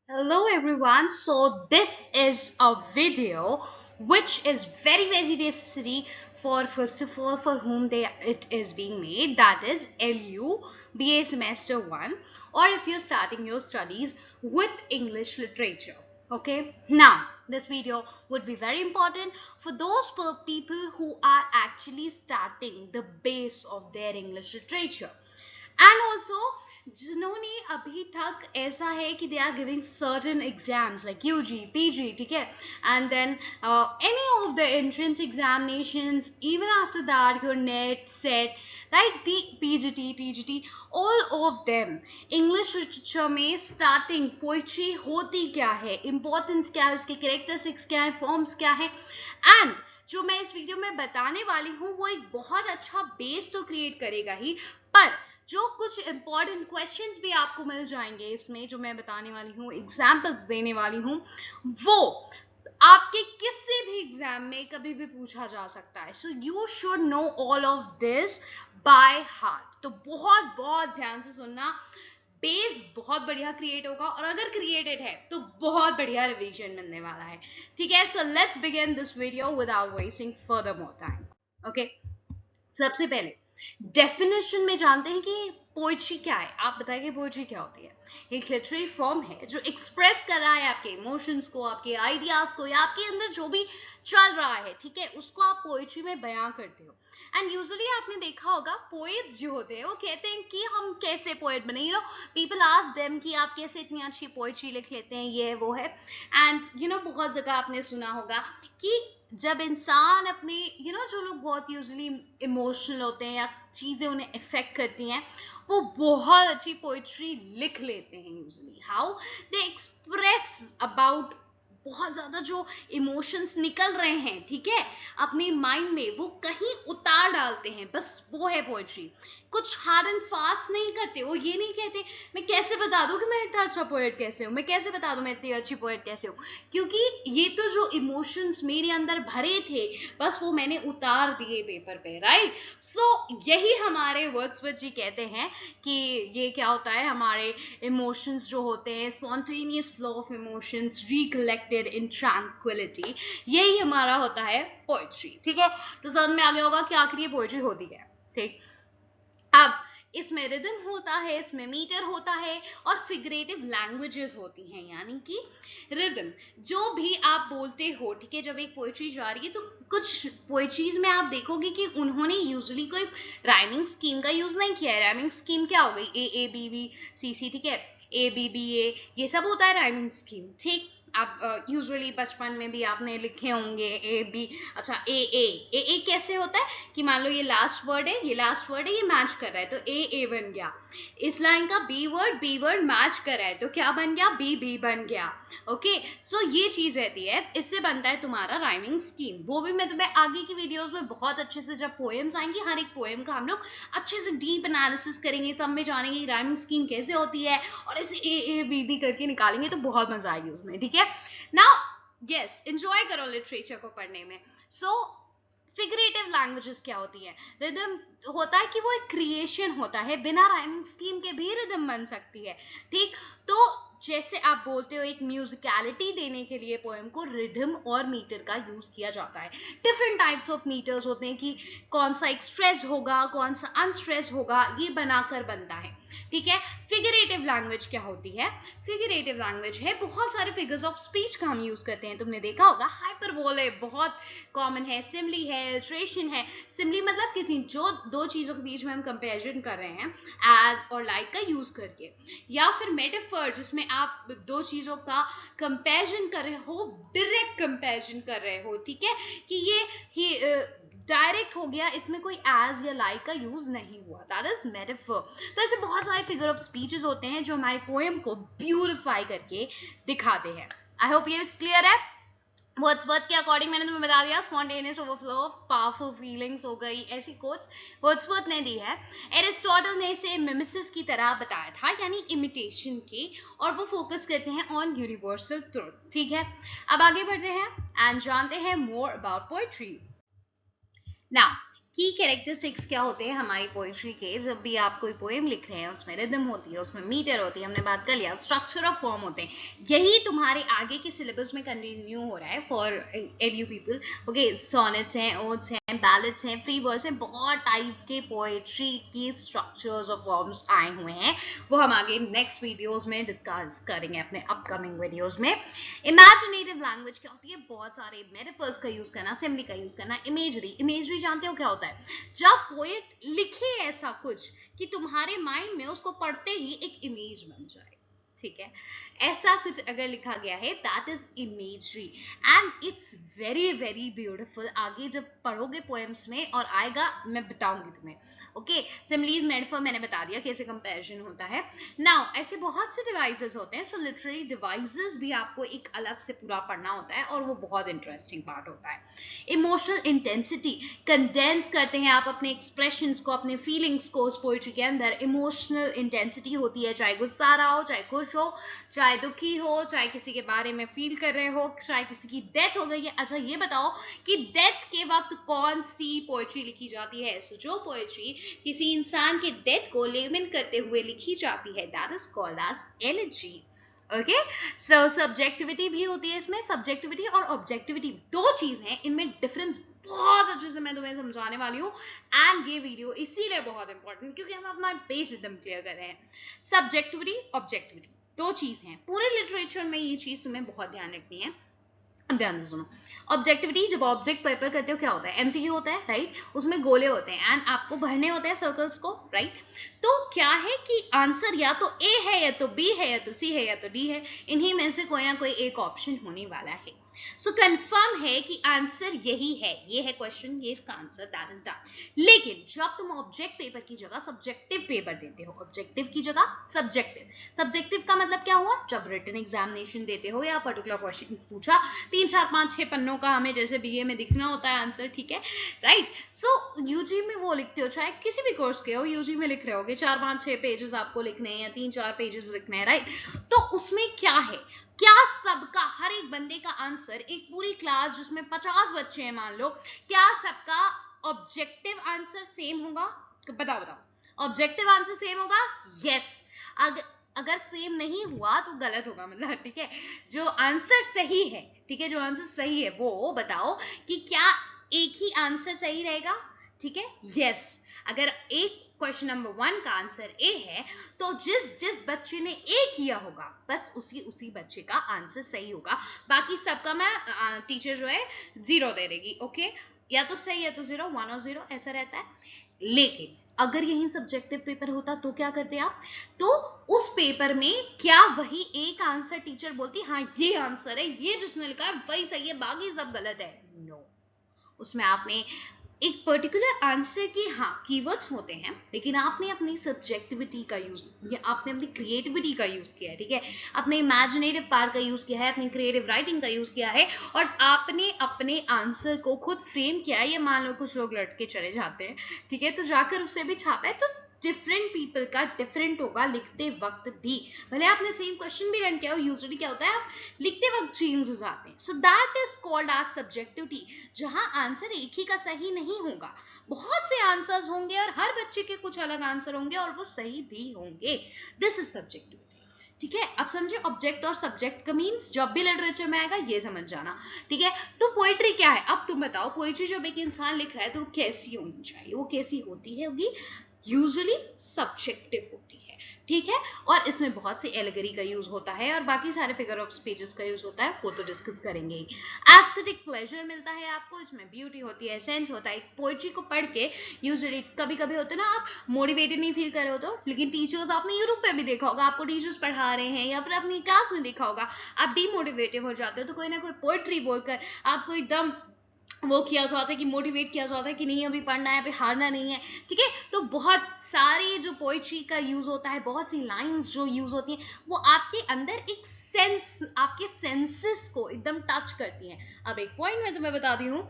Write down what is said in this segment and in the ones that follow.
Hello everyone. So this is a video which is very necessary for first of all for whom it is being made, that is LU BA semester 1, or if you're starting your studies with English literature. Okay, now this video would be very important for those people who are actually starting the base of their English literature. And also जिन्होंने अभी तक ऐसा है कि they are giving certain exams like UG PG, ठीक है, and then any of the entrance examinations even after that your NET SET, right, the PGT all of them, English literature में starting poetry होती क्या है, importance क्या है, उसके characteristics क्या है, फॉर्म्स क्या है, एंड जो मैं इस वीडियो में बताने वाली हूँ वो एक बहुत अच्छा बेस तो क्रिएट करेगा ही, पर जो कुछ इंपॉर्टेंट क्वेश्चंस भी आपको मिल जाएंगे इसमें जो मैं बताने वाली हूँ, एग्जाम्पल्स देने वाली हूँ, वो आपके किसी भी एग्जाम में कभी भी पूछा जा सकता है. So you should know all of this by heart. तो बहुत बहुत ध्यान से सुनना, बेस बहुत बढ़िया क्रिएट होगा, और अगर क्रिएटेड है तो बहुत बढ़िया रिवीजन मिलने वाला है. ठीक है, so let's begin this video without wasting further more time. Okay, सबसे पहले डेफिनेशन में जानते हैं कि पोइट्री क्या है. आप बताइए पोइट्री क्या होती है. एक लिटरेरी फॉर्म है जो एक्सप्रेस कर रहा है आपके इमोशंस को, आपके आइडियाज को, या आपके अंदर जो भी चल रहा है, ठीक है, उसको आप पोइट्री में बयां करते हो. एंड यूजुअली आपने देखा होगा पोएट्स जो होते हैं वो कहते हैं कि हम कैसे पोएट बने, पीपल आस्क देम कि आप कैसे इतनी अच्छी पोइट्री लिख लेते हैं, ये वो है. एंड बहुत जगह आपने सुना होगा कि जब इंसान अपने जो लोग बहुत यूजली इमोशनल होते हैं या चीजें उन्हें इफेक्ट करती हैं, वो बहुत अच्छी पोइट्री लिख लेते हैं. Usually how they express about बहुत ज्यादा जो इमोशंस निकल रहे हैं, ठीक है, अपने माइंड में वो कहीं उतार डालते हैं. बस वो है पोइट्री. कुछ हार्ड एंड फास्ट नहीं करते. वो ये नहीं कहते मैं कैसे बता दूं कि मैं इतना अच्छा पोएट कैसे हूं, मैं कैसे बता दूं मैं इतनी अच्छी पोएट कैसे हूं, क्योंकि ये तो जो इमोशंस मेरे अंदर भरे थे बस वो मैंने उतार दिए पेपर पे, राइट. सो यही हमारे वर्ड्सवर्थ जी कहते हैं कि ये क्या होता है, हमारे इमोशंस जो होते हैं, spontaneous flow of emotions recollected in tranquillity, यही हमारा होता है पोएट्री. ठीक है, तो समझ में आ गया होगा कि आखिर ये पोएट्री होती है. ठीक, अब इसमें रिदम होता है, इसमें मीटर होता है, और फिगरेटिव लैंग्वेजेस होती हैं. यानी कि रिदम जो भी आप बोलते हो, ठीक है, जब एक पोएट्री जा रही है तो कुछ पोएट्रीज में आप देखोगे कि उन्होंने यूजुअली कोई राइमिंग स्कीम का यूज नहीं किया है. राइमिंग स्कीम क्या हो गई, ए बी बी सी सी, ठीक है, ए बी बी ए, ये सब होता है राइमिंग स्कीम. ठीक, आप यूजुअली बचपन में भी आपने लिखे होंगे ए बी. अच्छा, ए कैसे होता है कि मान लो ये लास्ट वर्ड है, ये लास्ट वर्ड है, ये मैच कर रहा है तो ए बन गया. इस लाइन का बी वर्ड मैच कर रहा है तो क्या बन गया, बी बन गया. ओके, सो ये चीज रहती है, इससे बनता है तुम्हारा राइमिंग स्कीम. वो भी मैं तुम्हें आगे की वीडियोस में बहुत अच्छे से, जब पोएम्स आएंगी, हर एक पोएम का हम लोग अच्छे से डीप एनालिसिस करेंगे, सब में जानेंगे कि राइमिंग स्कीम कैसे होती है, और ऐसे ए बी करके निकालेंगे तो बहुत मजा आएगी उसमें. ठीक है, नाउ यस, एंजॉय करो लिटरेचर को पढ़ने में. सो फिगरेटिव लैंग्वेजेस क्या होती है, रिदम होता है कि वो एक क्रिएशन होता है, बिना राइमिंग स्कीम के भी रिदम बन सकती है. ठीक, तो जैसे आप बोलते हो एक म्यूजिकलिटी देने के लिए पोएम को रिदम और मीटर का यूज किया जाता है. डिफरेंट टाइप्स ऑफ मीटर्स होते हैं कि कौन सा एक स्ट्रेस होगा, कौन सा अनस्ट्रेस होगा, ये बनाकर बनता है. ठीक है, फिगरेटिव लैंग्वेज क्या होती है, फिगरेटिव लैंग्वेज है बहुत सारे फिगर्स ऑफ स्पीच का हम यूज करते हैं. तुमने देखा होगा हाइपरबोले बहुत कॉमन है, सिमली है, इलस्ट्रेशन है. सिमली मतलब किसी जो दो चीजों के बीच में हम कंपैरिजन कर रहे हैं एज और लाइक का यूज करके, या फिर मेटाफर जिसमें आप दो चीजों का कंपैरिजन कर रहे हो, डायरेक्ट कंपैरिजन कर रहे हो. ठीक है, कि ये डायरेक्ट हो गया, इसमें कोई एज या लाइक का यूज नहीं हुआ, दैट इज मेटाफर. तो ऐसे बहुत सारे फिगर ऑफ स्पीचेस होते हैं जो हमारे पोएम को ब्यूटिफाई करके दिखाते हैं. आई होप ये क्लियर है. वर्ड्सवर्थ के अकॉर्डिंग मैंने तुम्हें बता दिया, spontaneous overflow of powerful feelings हो गई, ऐसी कोट्स वर्ड्सवर्थ ने दी है. एरिस्टोटल ने इसे मिमेसिस की तरह बताया था, यानी इमिटेशन की, और वो फोकस करते हैं ऑन यूनिवर्सल ट्रुथ. ठीक है, अब आगे बढ़ते हैं एंड जानते हैं मोर अबाउट पोएट्री. नाउ की कैरेक्टरिस्टिक्स क्या होते हैं हमारी पोइट्री के, जब भी आप कोई पोएम लिख रहे हैं उसमें रिदम होती है, उसमें मीटर होती है, हमने बात कर लिया, स्ट्रक्चर ऑफ फॉर्म होते हैं, यही तुम्हारे आगे के सिलेबस में कंटिन्यू हो रहा है for all you people. Okay, sonnets हैं, ओड्स हैं, बैलेट्स हैं, फ्री वर्स हैं, बहुत टाइप के पोएट्री की स्ट्रक्चर्स और फॉर्म्स आए हुए हैं, वो हम आगे नेक्स्ट वीडियोज में डिस्कस करेंगे अपने अपकमिंग वीडियोज में। इमेजिनेटिव लैंग्वेज क्या होती है, बहुत सारे मेटाफर्स का यूज करना, सिम्बली का यूज करना, इमेजरी। इमेजरी जानते हो क्या होता है? जब पोएट लिखे ऐसा कुछ कि तुम्हारे माइंड में उसको पढ़ते ही एक इमेज बन जाए, ठीक है, ऐसा कुछ अगर लिखा गया है, that is imagery and it's very very beautiful. आगे जब पढ़ोगे पोएम्स में और आएगा, मैं बताऊंगी तुम्हें। ओके, सिमिलीज, मेटाफर मैंने बता दिया कैसे कंपैरिजन होता है। नाउ ऐसे बहुत से डिवाइसेस होते हैं, सो लिटरेरी डिवाइसेस भी आपको एक अलग से पूरा पढ़ना होता है और वो बहुत इंटरेस्टिंग पार्ट होता है। इमोशनल इंटेंसिटी कंडेंस करते हैं आप अपने एक्सप्रेशंस को, अपने फीलिंग्स को उस पोएट्री के अंदर। इमोशनल इंटेंसिटी होती है, चाहे गुस्सा आ रहा हो, चाहे खुश हो, चाहे दुखी हो, चाहे किसी के बारे में फील कर रहे हो, चाहे किसी की डेथ हो गई है। अच्छा ये बताओ कि डेथ के वक्त कौन सी पोएट्री लिखी जाती है? सो जो पोएट्री किसी इंसान के डेथ को लेमेंट करते हुए लिखी जाती है, that is called as elegy. Okay, so subjectivity भी होती है इसमें। सब्जेक्टिविटी और ऑब्जेक्टिविटी दो चीज हैं, इनमें डिफरेंस बहुत अच्छे से मैं तुम्हें समझाने वाली हूँ एंड ये वीडियो इसीलिए बहुत इंपॉर्टेंट क्योंकि हम अपना बेस एकदम क्लियर कर रहे हैं। सब्जेक्टिविटी ऑब्जेक्टिविटी दो चीज हैं, पूरे लिटरेचर में ये चीज तुम्हें बहुत ध्यान रखनी है। ध्यान से सुनो, ऑब्जेक्टिविटी, जब ऑब्जेक्ट पेपर करते हो क्या होता है? एमसीक्यू होता है, राइट? उसमें गोले होते हैं एंड आपको भरने होते हैं सर्कल्स को, राइट? तो क्या है कि आंसर या तो ए है, या तो बी है, या तो सी है, या तो डी है, इन्हीं में से कोई ना कोई एक ऑप्शन होने वाला है। सो कंफर्म है कि आंसर यही है, ये है क्वेश्चन, ये इसका आंसर, दैट इज डन। लेकिन जब तुम ऑब्जेक्ट पेपर की जगह सब्जेक्टिव पेपर देते हो, ऑब्जेक्टिव की जगह सब्जेक्टिव, सब्जेक्टिव का मतलब क्या हुआ? जब रिटन एग्जामिनेशन देते हो या पर्टिकुलर क्वेश्चन पूछा, 3 4 5 6 पन्नों का हमें जैसे बीए में दिखना होता है आंसर, ठीक है, राइट? सो यूजी में वो लिखते हो, चाहे किसी भी कोर्स के हो, यूजी में लिख रहे होगे 4 5 6 पेजेस आपको लिखने हैं या 3 4 पेजेस लिखने हैं, राइट? तो उसमें क्या है, क्या सबका, हर एक बंदे का आंसर, एक पूरी क्लास जिसमें 50 बच्चे हैं मान लो, क्या सबका ऑब्जेक्टिव आंसर सेम होगा? बताओ बताओ, ऑब्जेक्टिव आंसर सेम होगा? यस। अगर सेम नहीं हुआ तो गलत होगा, मतलब, ठीक है? जो आंसर सही है, ठीक है, जो आंसर सही है वो बताओ कि क्या एक ही आंसर सही रहेगा, ठीक है? यस। अगर एक क्वेश्चन नंबर 1 का आंसर ए है तो जिस बच्चे ने ए किया होगा बस उसी बच्चे का आंसर सही होगा, बाकी सबका मैं टीचर जो है 0 दे देगी। ओके, या तो सही है तो 0, 1 और 0 ऐसा रहता है। लेकिन अगर यही सब्जेक्टिव पेपर होता तो क्या करते आप? तो उस पेपर में क्या वही एक आंसर टीचर बोलती हाँ ये आंसर है, ये जिसने लिखा है वही सही है, बाकी सब गलत है? नो, उसमें आपने एक पर्टिकुलर आंसर की, हाँ, कीवर्ड्स होते हैं, लेकिन आपने अपनी सब्जेक्टिविटी का यूज या आपने अपनी क्रिएटिविटी का यूज किया है, ठीक है, अपने इमेजिनेटिव पार्ट का यूज किया है, अपनी क्रिएटिव राइटिंग का यूज किया है और आपने अपने आंसर को खुद फ्रेम किया है। ये मान लो कुछ लोग लटके चले जाते हैं, ठीक है, तो जाकर उसे भी छापा है, तो डिफरेंट पीपल का डिफरेंट होगा लिखते वक्त भी, भले आपने सेम क्वेश्चन भी रन किया हो। यूजुअली क्या होता है, आप लिखते वक्त चेंजेस आते हैं, so that is called as subjectivity, जहां आंसर एक ही का सही नहीं होगा, बहुत से आंसर्स होंगे और हर बच्चे के कुछ अलग आंसर होंगे और वो सही भी होंगे। दिस इज सब्जेक्टिविटी, ठीक है? अब समझे ऑब्जेक्ट और सब्जेक्ट का मीन्स, जब भी लिटरेचर में आएगा ये समझ जाना, ठीक है? तो पोएट्री क्या है? अब तुम बताओ, पोएट्री जब एक इंसान लिख रहा है तो कैसी होनी चाहिए? वो कैसी होती है? होगी यूजुअली सब्जेक्टिव होती है, ठीक है? और इसमें बहुत सी एलिगरी का यूज होता है और बाकी सारे फिगर ऑफ स्पीचेस का यूज होता है, वो तो डिस्कस करेंगे ही। एस्थेटिक प्लेजर मिलता है आपको, इसमें ब्यूटी होती है, सेंस होता है। पोएट्री को पढ़ के यूजुअली कभी कभी होता है ना, आप मोटिवेटेड नहीं फील कर रहे हो तो, लेकिन टीचर्स, आपने यूट्यूब पे भी देखा होगा, आपको टीचर्स पढ़ा रहे हैं या फिर अपनी क्लास में देखा होगा, आप डीमोटिवेटेड हो जाते हो तो कोई ना कोई पोएट्री बोलकर आपको एकदम वो किया जाता है कि मोटिवेट किया जाता है कि नहीं अभी पढ़ना है, अभी हारना नहीं है, ठीक है? तो बहुत सारी जो पोएट्री का यूज होता है, बहुत सी लाइंस जो यूज होती हैं, वो आपके अंदर एक सेंस, आपके सेंसेस को एकदम टच करती हैं। अब एक पॉइंट मैं तुम्हें बताती हूँ,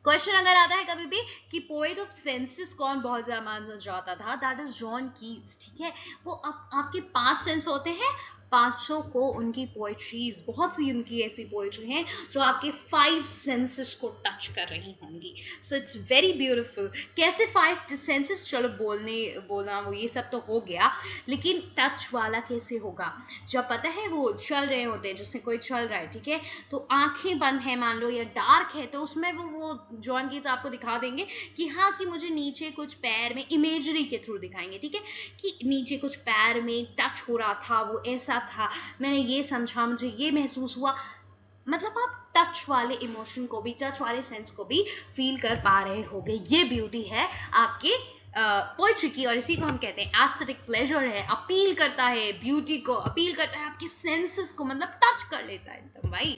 क्वेश्चन अगर आता है कभी भी कि पोएट ऑफ सेंसेस कौन बहुत ज्यादा माना जाता था, दैट इज जॉन कीट्स, ठीक है? वो आपके 5 सेंस होते हैं, पांचों को उनकी पोएट्रीज, बहुत सी उनकी ऐसी पोएट्री हैं जो आपके 5 सेंसेस को टच कर रही होंगी. So it's very beautiful. कैसे 5 सेंसेस, चलो बोलना वो ये सब तो हो गया, लेकिन टच वाला कैसे होगा? जब पता है वो चल रहे होते हैं, जैसे कोई चल रहा है, ठीक है, तो आंखें बंद है मान लो या डार्क है, तो उसमें वो जॉन कीट्स आपको दिखा देंगे कि हाँ, कि मुझे नीचे कुछ पैर में, इमेजरी के थ्रू दिखाएंगे, ठीक है, कि नीचे कुछ पैर में टच हो रहा था, वो ऐसा था, मैंने ये समझा, मुझे ये महसूस हुआ. मतलब आप टच वाले इमोशन को भी, टच वाले सेंस को भी फील कर पा रहे होगे. ये ब्यूटी है आपके पोइट्री की, और इसी को हम कहते हैं एस्थेटिक प्लेजर है. अपील करता है ब्यूटी को, अपील करता है आपके सेंसेस को, मतलब टच कर लेता है एकदम भाई.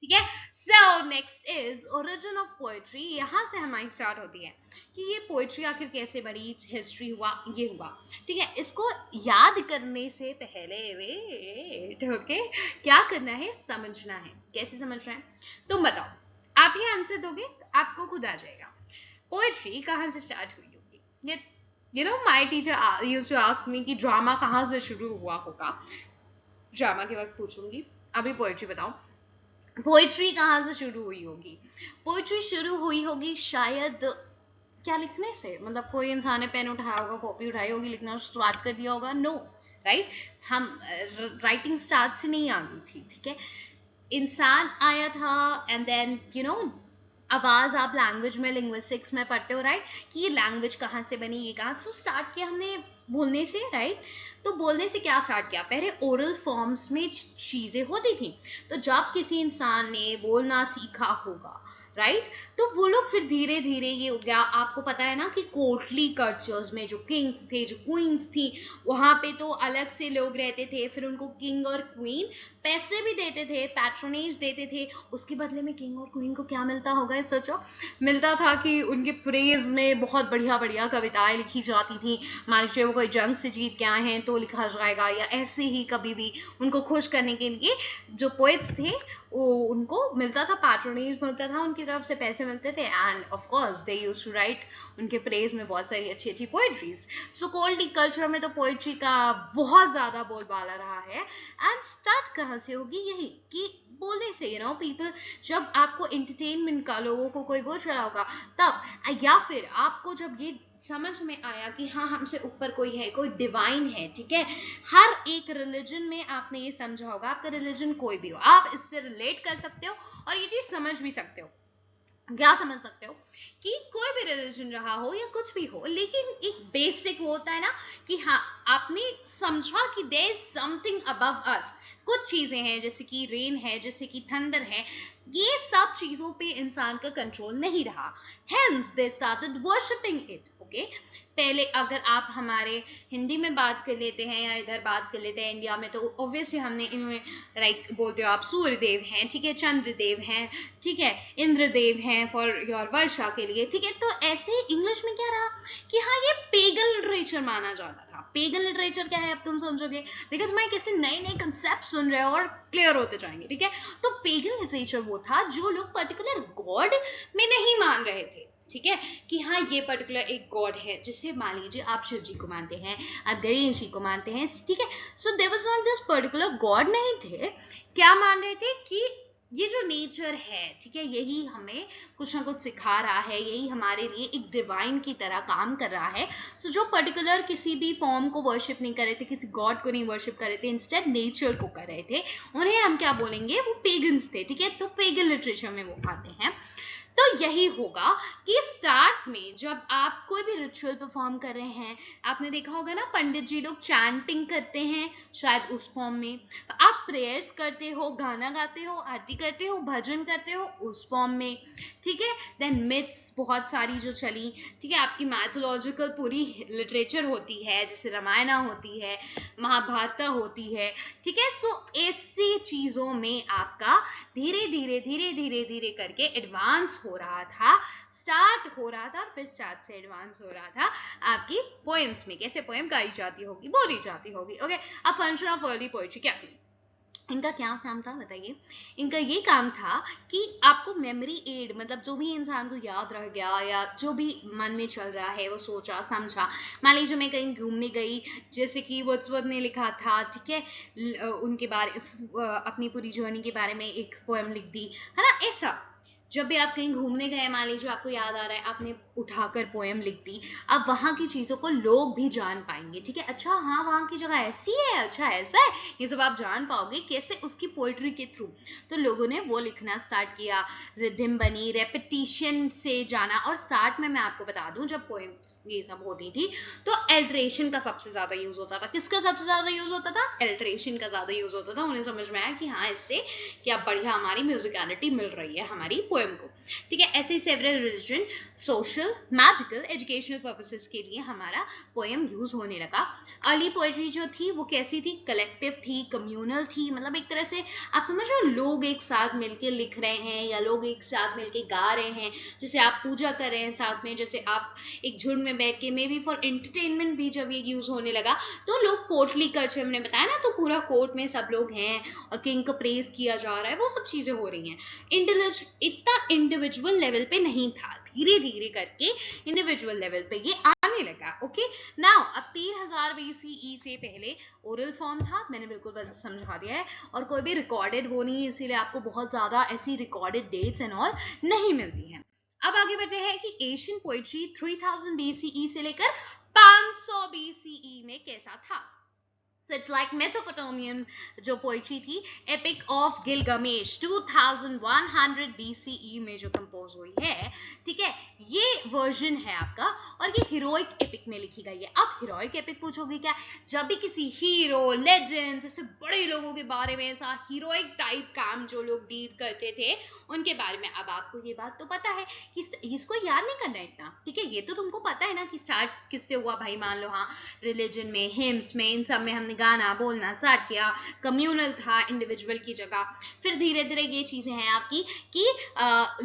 ठीक है. So next is origin of poetry. यहां से हमारी स्टार्ट होती है कि ये पोएट्री आखिर कैसे बनी, हिस्ट्री हुआ, ये हुआ. ठीक है, इसको याद करने से पहले वेट, ओके, क्या करना है, समझना है. कैसे समझना है तुम बताओ. आप ही आंसर दोगे तो आपको खुद आ जाएगा. पोएट्री कहाँ से स्टार्ट हुई होगी? You know, my teacher used to ask me कि ड्रामा कहाँ से शुरू हुआ होगा. ड्रामा के वक्त पूछूंगी, अभी पोएट्री बताओ. पोएट्री कहाँ से शुरू हुई होगी? पोएट्री शुरू हुई होगी शायद क्या लिखने से, मतलब कोई इंसान ने पेन उठाया होगा, कॉपी उठाई होगी, लिखना स्टार्ट कर दिया होगा. नो, राइट, हम राइटिंग स्टार्ट से नहीं आ गई थी. ठीक है, इंसान आया था एंड देन यू नो, आवाज आप लैंग्वेज में, लिंग्विस्टिक्स में पढ़ते हो, राइट, कि ये लैंग्वेज कहाँ से बनी, ये कहाँ. सो स्टार्ट किया हमने बोलने से, राइट. तो बोलने से क्या स्टार्ट किया? पहले ओरल फॉर्म्स में चीजें होती थी. तो जब किसी इंसान ने बोलना सीखा होगा, राइट, तो वो लोग फिर धीरे धीरे ये हो गया. आपको पता है ना कि कोर्टली कल्चर्स में जो किंग्स थे, जो क्वींस थी, वहां पे तो अलग से लोग रहते थे. फिर उनको किंग और क्वीन पैसे भी देते थे, पैट्रोनेज देते थे. उसके बदले में किंग और क्वीन को क्या मिलता होगा, सोचो. मिलता था कि उनके प्रेज में बहुत बढ़िया बढ़िया कविताएं लिखी जाती थी. मान लीजिए वो कोई जंग से जीत के आए हैं तो लिखा जाएगा, या ऐसे ही कभी भी उनको खुश करने के लिए जो पोएट्स थे वो, उनको मिलता था, पैट्रोनेज मिलता था, उनकी तरफ से पैसे मिलते थे. And of course they used to write उनके प्रेज में बहुत सारी अच्छी अच्छी पोएट्रीज. सो कोल्डी कल्चर में तो पोएट्री का बहुत ज्यादा बोलबाला रहा है. एंड स्टार्ट कहाँ से होगी? यही कि बोलने से. यू नो, पीपल, जब आपको एंटरटेनमेंट का, लोगों को कोई वो चला होगा तब, या फिर आपको जब ये समझ में आया कि हाँ, हमसे ऊपर कोई है, कोई डिवाइन है. ठीक है, हर एक रिलीजन में आपने ये समझा होगा, आपका रिलीजन कोई भी हो, आप इससे रिलेट कर सकते हो और ये चीज समझ भी सकते हो. क्या समझ सकते हो कि कोई भी रिलीजन रहा हो या कुछ भी हो, लेकिन एक बेसिक होता है ना कि हाँ, आपने समझा कि there is something above us. कुछ चीजें हैं, जैसे कि रेन है, जैसे कि थंडर है, ये सब चीजों पे इंसान का कंट्रोल नहीं रहा. Hence they started worshipping it. Okay, पहले अगर आप हमारे हिंदी में बात कर लेते हैं या इधर बात कर लेते हैं इंडिया में, तो ऑब्वियसली हमने इनमें लाइक बोलते हो आप, सूर्यदेव हैं, ठीक है, चंद्रदेव हैं, ठीक है, इंद्रदेव हैं फॉर योर वर्षा के लिए. ठीक है, तो ऐसे इंग्लिश में क्या रहा कि हाँ, ये पेगन लिटरेचर माना जाता था. पेगन लिटरेचर क्या है अब तुम समझोगे, बिकॉज मैं कैसे नए नए कंसेप्ट सुन रहे हो और क्लियर होते जाएंगे. ठीक है, तो पेगन लिटरेचर वो था जो लोग पर्टिकुलर गॉड में नहीं मान रहे थे. ठीक है, कि हाँ, ये पर्टिकुलर एक गॉड है, जिसे मान लीजिए आप शिव जी को मानते हैं, आप गणेश जी को मानते हैं. ठीक है, so there was not this particular god. नहीं थे, क्या मान रहे थे कि ये जो नेचर है, ठीक है, यही हमें कुछ ना कुछ सिखा रहा है, यही हमारे लिए एक डिवाइन की तरह काम कर रहा है. सो जो पर्टिकुलर किसी भी फॉर्म को वर्शिप नहीं कर रहे थे, किसी गॉड को नहीं वर्शिप कर रहे थे, इंस्टेड नेचर को कर रहे थे, उन्हें हम क्या बोलेंगे, वो पेगन्स थे. ठीक है, तो पेगन लिटरेचर में वो आते हैं. तो यही होगा कि स्टार्ट में जब आप कोई भी रिचुअल परफॉर्म कर रहे हैं, आपने देखा होगा ना, पंडित जी लोग चैंटिंग करते हैं, शायद उस फॉर्म में आप प्रेयर्स करते हो, गाना गाते हो, आरती करते हो, भजन करते हो, उस फॉर्म में. ठीक है, देन मिथ्स बहुत सारी जो चली. ठीक है, आपकी मैथोलॉजिकल पूरी लिटरेचर होती है, जैसे रामायण होती है, महाभारत होती है. ठीक है, सो ऐसी चीजों में आपका धीरे धीरे धीरे धीरे धीरे करके एडवांस हो रहा था, स्टार्ट हो रहा था, फिर स्टार्ट से एडवांस हो रहा था आपकी पोएम्स में. कैसे पोएम गाई जाती होगी, बोली जाती होगी. ओके, अब फंक्शन ऑफ अर्ली पोएट्री क्या थी? इनका क्या काम था बताइए? इनका ये काम था कि आपको मेमोरी एड, मतलब जो भी इंसान को याद रह गया या जो भी मन में चल रहा है वो सोचा समझा, मान लीजिए मैं कहीं घूमने गई, जैसे कि वर्ड्सवर्थ ने लिखा था, ठीक है, उनके बारे अपनी पूरी जर्नी के बारे में एक पोएम लिख दी, है ना, ऐसा। जब भी आप कहीं घूमने गए, मान लीजिए आपको याद आ रहा है, आपने उठाकर पोएम लिख दी, अब वहां की चीजों को लोग भी जान पाएंगे, ठीक है, अच्छा हाँ वहां की जगह ऐसी है, अच्छा ऐसा है, ये सब आप जान पाओगे कैसे, उसकी पोएट्री के थ्रू। तो लोगों ने वो लिखना स्टार्ट किया, रिदम बनी, रेपिटेशन से जाना, और साथ में मैं आपको बता दूं जब पोएम्स ये सब होती थी तो एल्ट्रेशन का सबसे ज्यादा यूज होता था। किसका सबसे ज्यादा यूज होता था? एल्ट्रेशन का ज्यादा यूज होता था। उन्हें समझ में आया कि हाँ इससे क्या बढ़िया हमारी म्यूजिकलिटी मिल रही है हमारी पोएम को, ठीक है। ऐसे ही several religion, social, magical, educational purposes के लिए हमारा पोएम यूज होने लगा। अर्ली पोएट्री जो थी वो कैसी थी? कलेक्टिव थी, कम्युनल थी, मतलब एक तरह से आप समझ रहे हो, लोग एक साथ मिलके लिख रहे हैं या लोग एक साथ मिलके गा रहे हैं, जैसे आप पूजा कर रहे हैं साथ में, जैसे आप एक झुंड में बैठ के, मे बी फॉर एंटरटेनमेंट भी जब ये यूज होने लगा तो लोग कोर्टली कल्चर, हमने बताया ना, तो पूरा कोर्ट में सब लोग हैं और किंग का प्रेज किया जा रहा है, वो सब चीजें हो रही हैं। इतना इंडिविजुअल लेवल पे नहीं था, धीरे धीरे करके इंडिविजुअल लेवल पे ये आने लगा। ओके नाउ, अब 3000 BCE से पहले ओरल फॉर्म था, मैंने बिल्कुल बस समझा दिया है, और कोई भी रिकॉर्डेड वो नहीं है, इसीलिए आपको बहुत ज्यादा ऐसी रिकॉर्डेड डेट्स एंड ऑल नहीं मिलती हैं। अब आगे बढ़ते हैं कि एशियन पोइट्री 3000 BCE से लेकर 500 BCE में कैसा था। So it's like Mesopotamian जो पोइट्री थी, एपिक ऑफ गिलगमेश 2100 BCE में जो कंपोज हुई है, ठीक है, ये वर्जन है आपका, और ये हीरोइक एपिक में लिखी गई है। अब हीरोइक एपिक पूछोगे क्या? जब भी किसी हीरो, लेजेंड्स, ऐसे बड़े लोगों के बारे में, ऐसा हीरोइक टाइप काम जो लोग डील करते थे उनके बारे में। अब आपको ये बात तो पता है कि इसको याद नहीं करना है इतना, ठीक है, ये तो तुमको पता है ना कि स्टार्ट किससे हुआ भाई। मान लो हाँ, रिलीजन में, हिम्स में, इन सब में हमने गाना बोलना स्टार्ट किया, कम्युनल था इंडिविजुअल की जगह। फिर धीरे धीरे ये चीजें हैं आपकी कि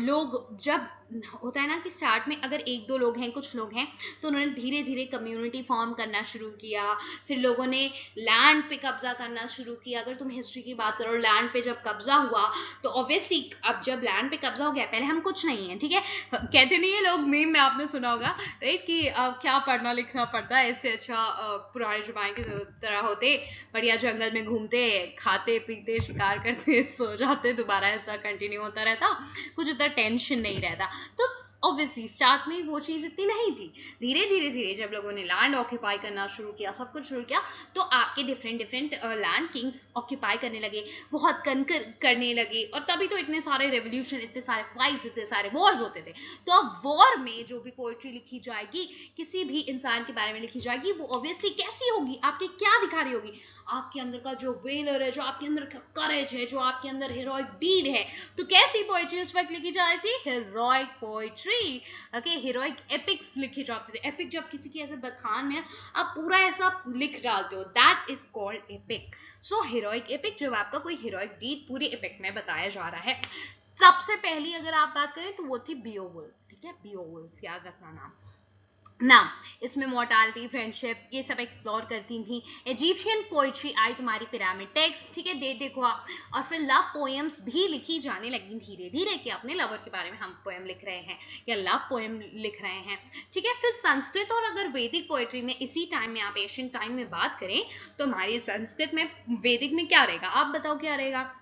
लोग जब होता है ना कि स्टार्ट में अगर एक दो लोग हैं, कुछ लोग हैं, तो उन्होंने धीरे धीरे कम्युनिटी फॉर्म करना शुरू किया। फिर लोगों ने लैंड पे कब्जा करना शुरू किया। अगर तुम हिस्ट्री की बात करो, लैंड पे जब कब्जा हुआ तो ऑब्वियसली अब जब लैंड पे कब्जा हो गया, पहले हम कुछ नहीं है, ठीक है, कहते नहीं है लोग, मीम में आपने सुना होगा राइट, कि अब क्या पढ़ना लिखना पड़ता है, इससे अच्छा पुराने जमाने की तरह होते, बढ़िया जंगल में घूमते, खाते पीते, शिकार करते, सो जाते, दोबारा ऐसा कंटिन्यू होता रहता, कुछ उतना टेंशन नहीं रहता। तो ऑब्वियसली स्टार्ट में वो चीज इतनी नहीं थी। धीरे धीरे धीरे जब लोगों ने लैंड ऑक्यूपाई करना शुरू किया, सब कुछ शुरू किया, तो आपके different different land Kings occupy करने लगे, बहुत कनकर करने लगे, और तभी तो इतने सारे रेवोल्यूशन, इतने सारे फाइट्स, इतने सारे वॉर्स होते थे। तो अब वॉर में जो भी पोएट्री लिखी जाएगी, किसी भी इंसान के बारे में लिखी जाएगी, वो ऑब्वियसली कैसी होगी, आपकी क्या दिखा रही होगी? आपके अंदर का जो वेलर है, जो आपके अंदर का करेज है, जो आपके अंदर हीरोइक डीड है। तो कैसी पोएट्री उस वक्त लिखी जाती थी? Heroic poetry. Okay, heroic epics लिखे जाते थे। एपिक जब किसी की ऐसे बखान में आप पूरा ऐसा लिख डालते हो, that is called epic. So heroic epic, जब आपका कोई हीरोइक डीड पूरे एपिक में बताया जा रहा है। सबसे पहली अगर आप बात करें तो वो थी बियोवुल्फ, ठीक है, बियोवुल्फ याद रखना नाम ना। इसमें मोर्टालिटी, फ्रेंडशिप, ये सब एक्सप्लोर करती थी। इजिप्शियन पोइट्री आई तुम्हारी पिरामिड टेक्स्ट, ठीक है, दे देखो आप। और फिर लव पोएम्स भी लिखी जाने लगी धीरे धीरे, कि अपने लवर के बारे में हम पोएम लिख रहे हैं या लव पोएम लिख रहे हैं, ठीक है। फिर संस्कृत और अगर वैदिक पोइट्री में इसी टाइम में, आप एशियन टाइम में बात करें, तो हमारी संस्कृत में, वैदिक में क्या रहेगा? आप बताओ क्या रहेगा?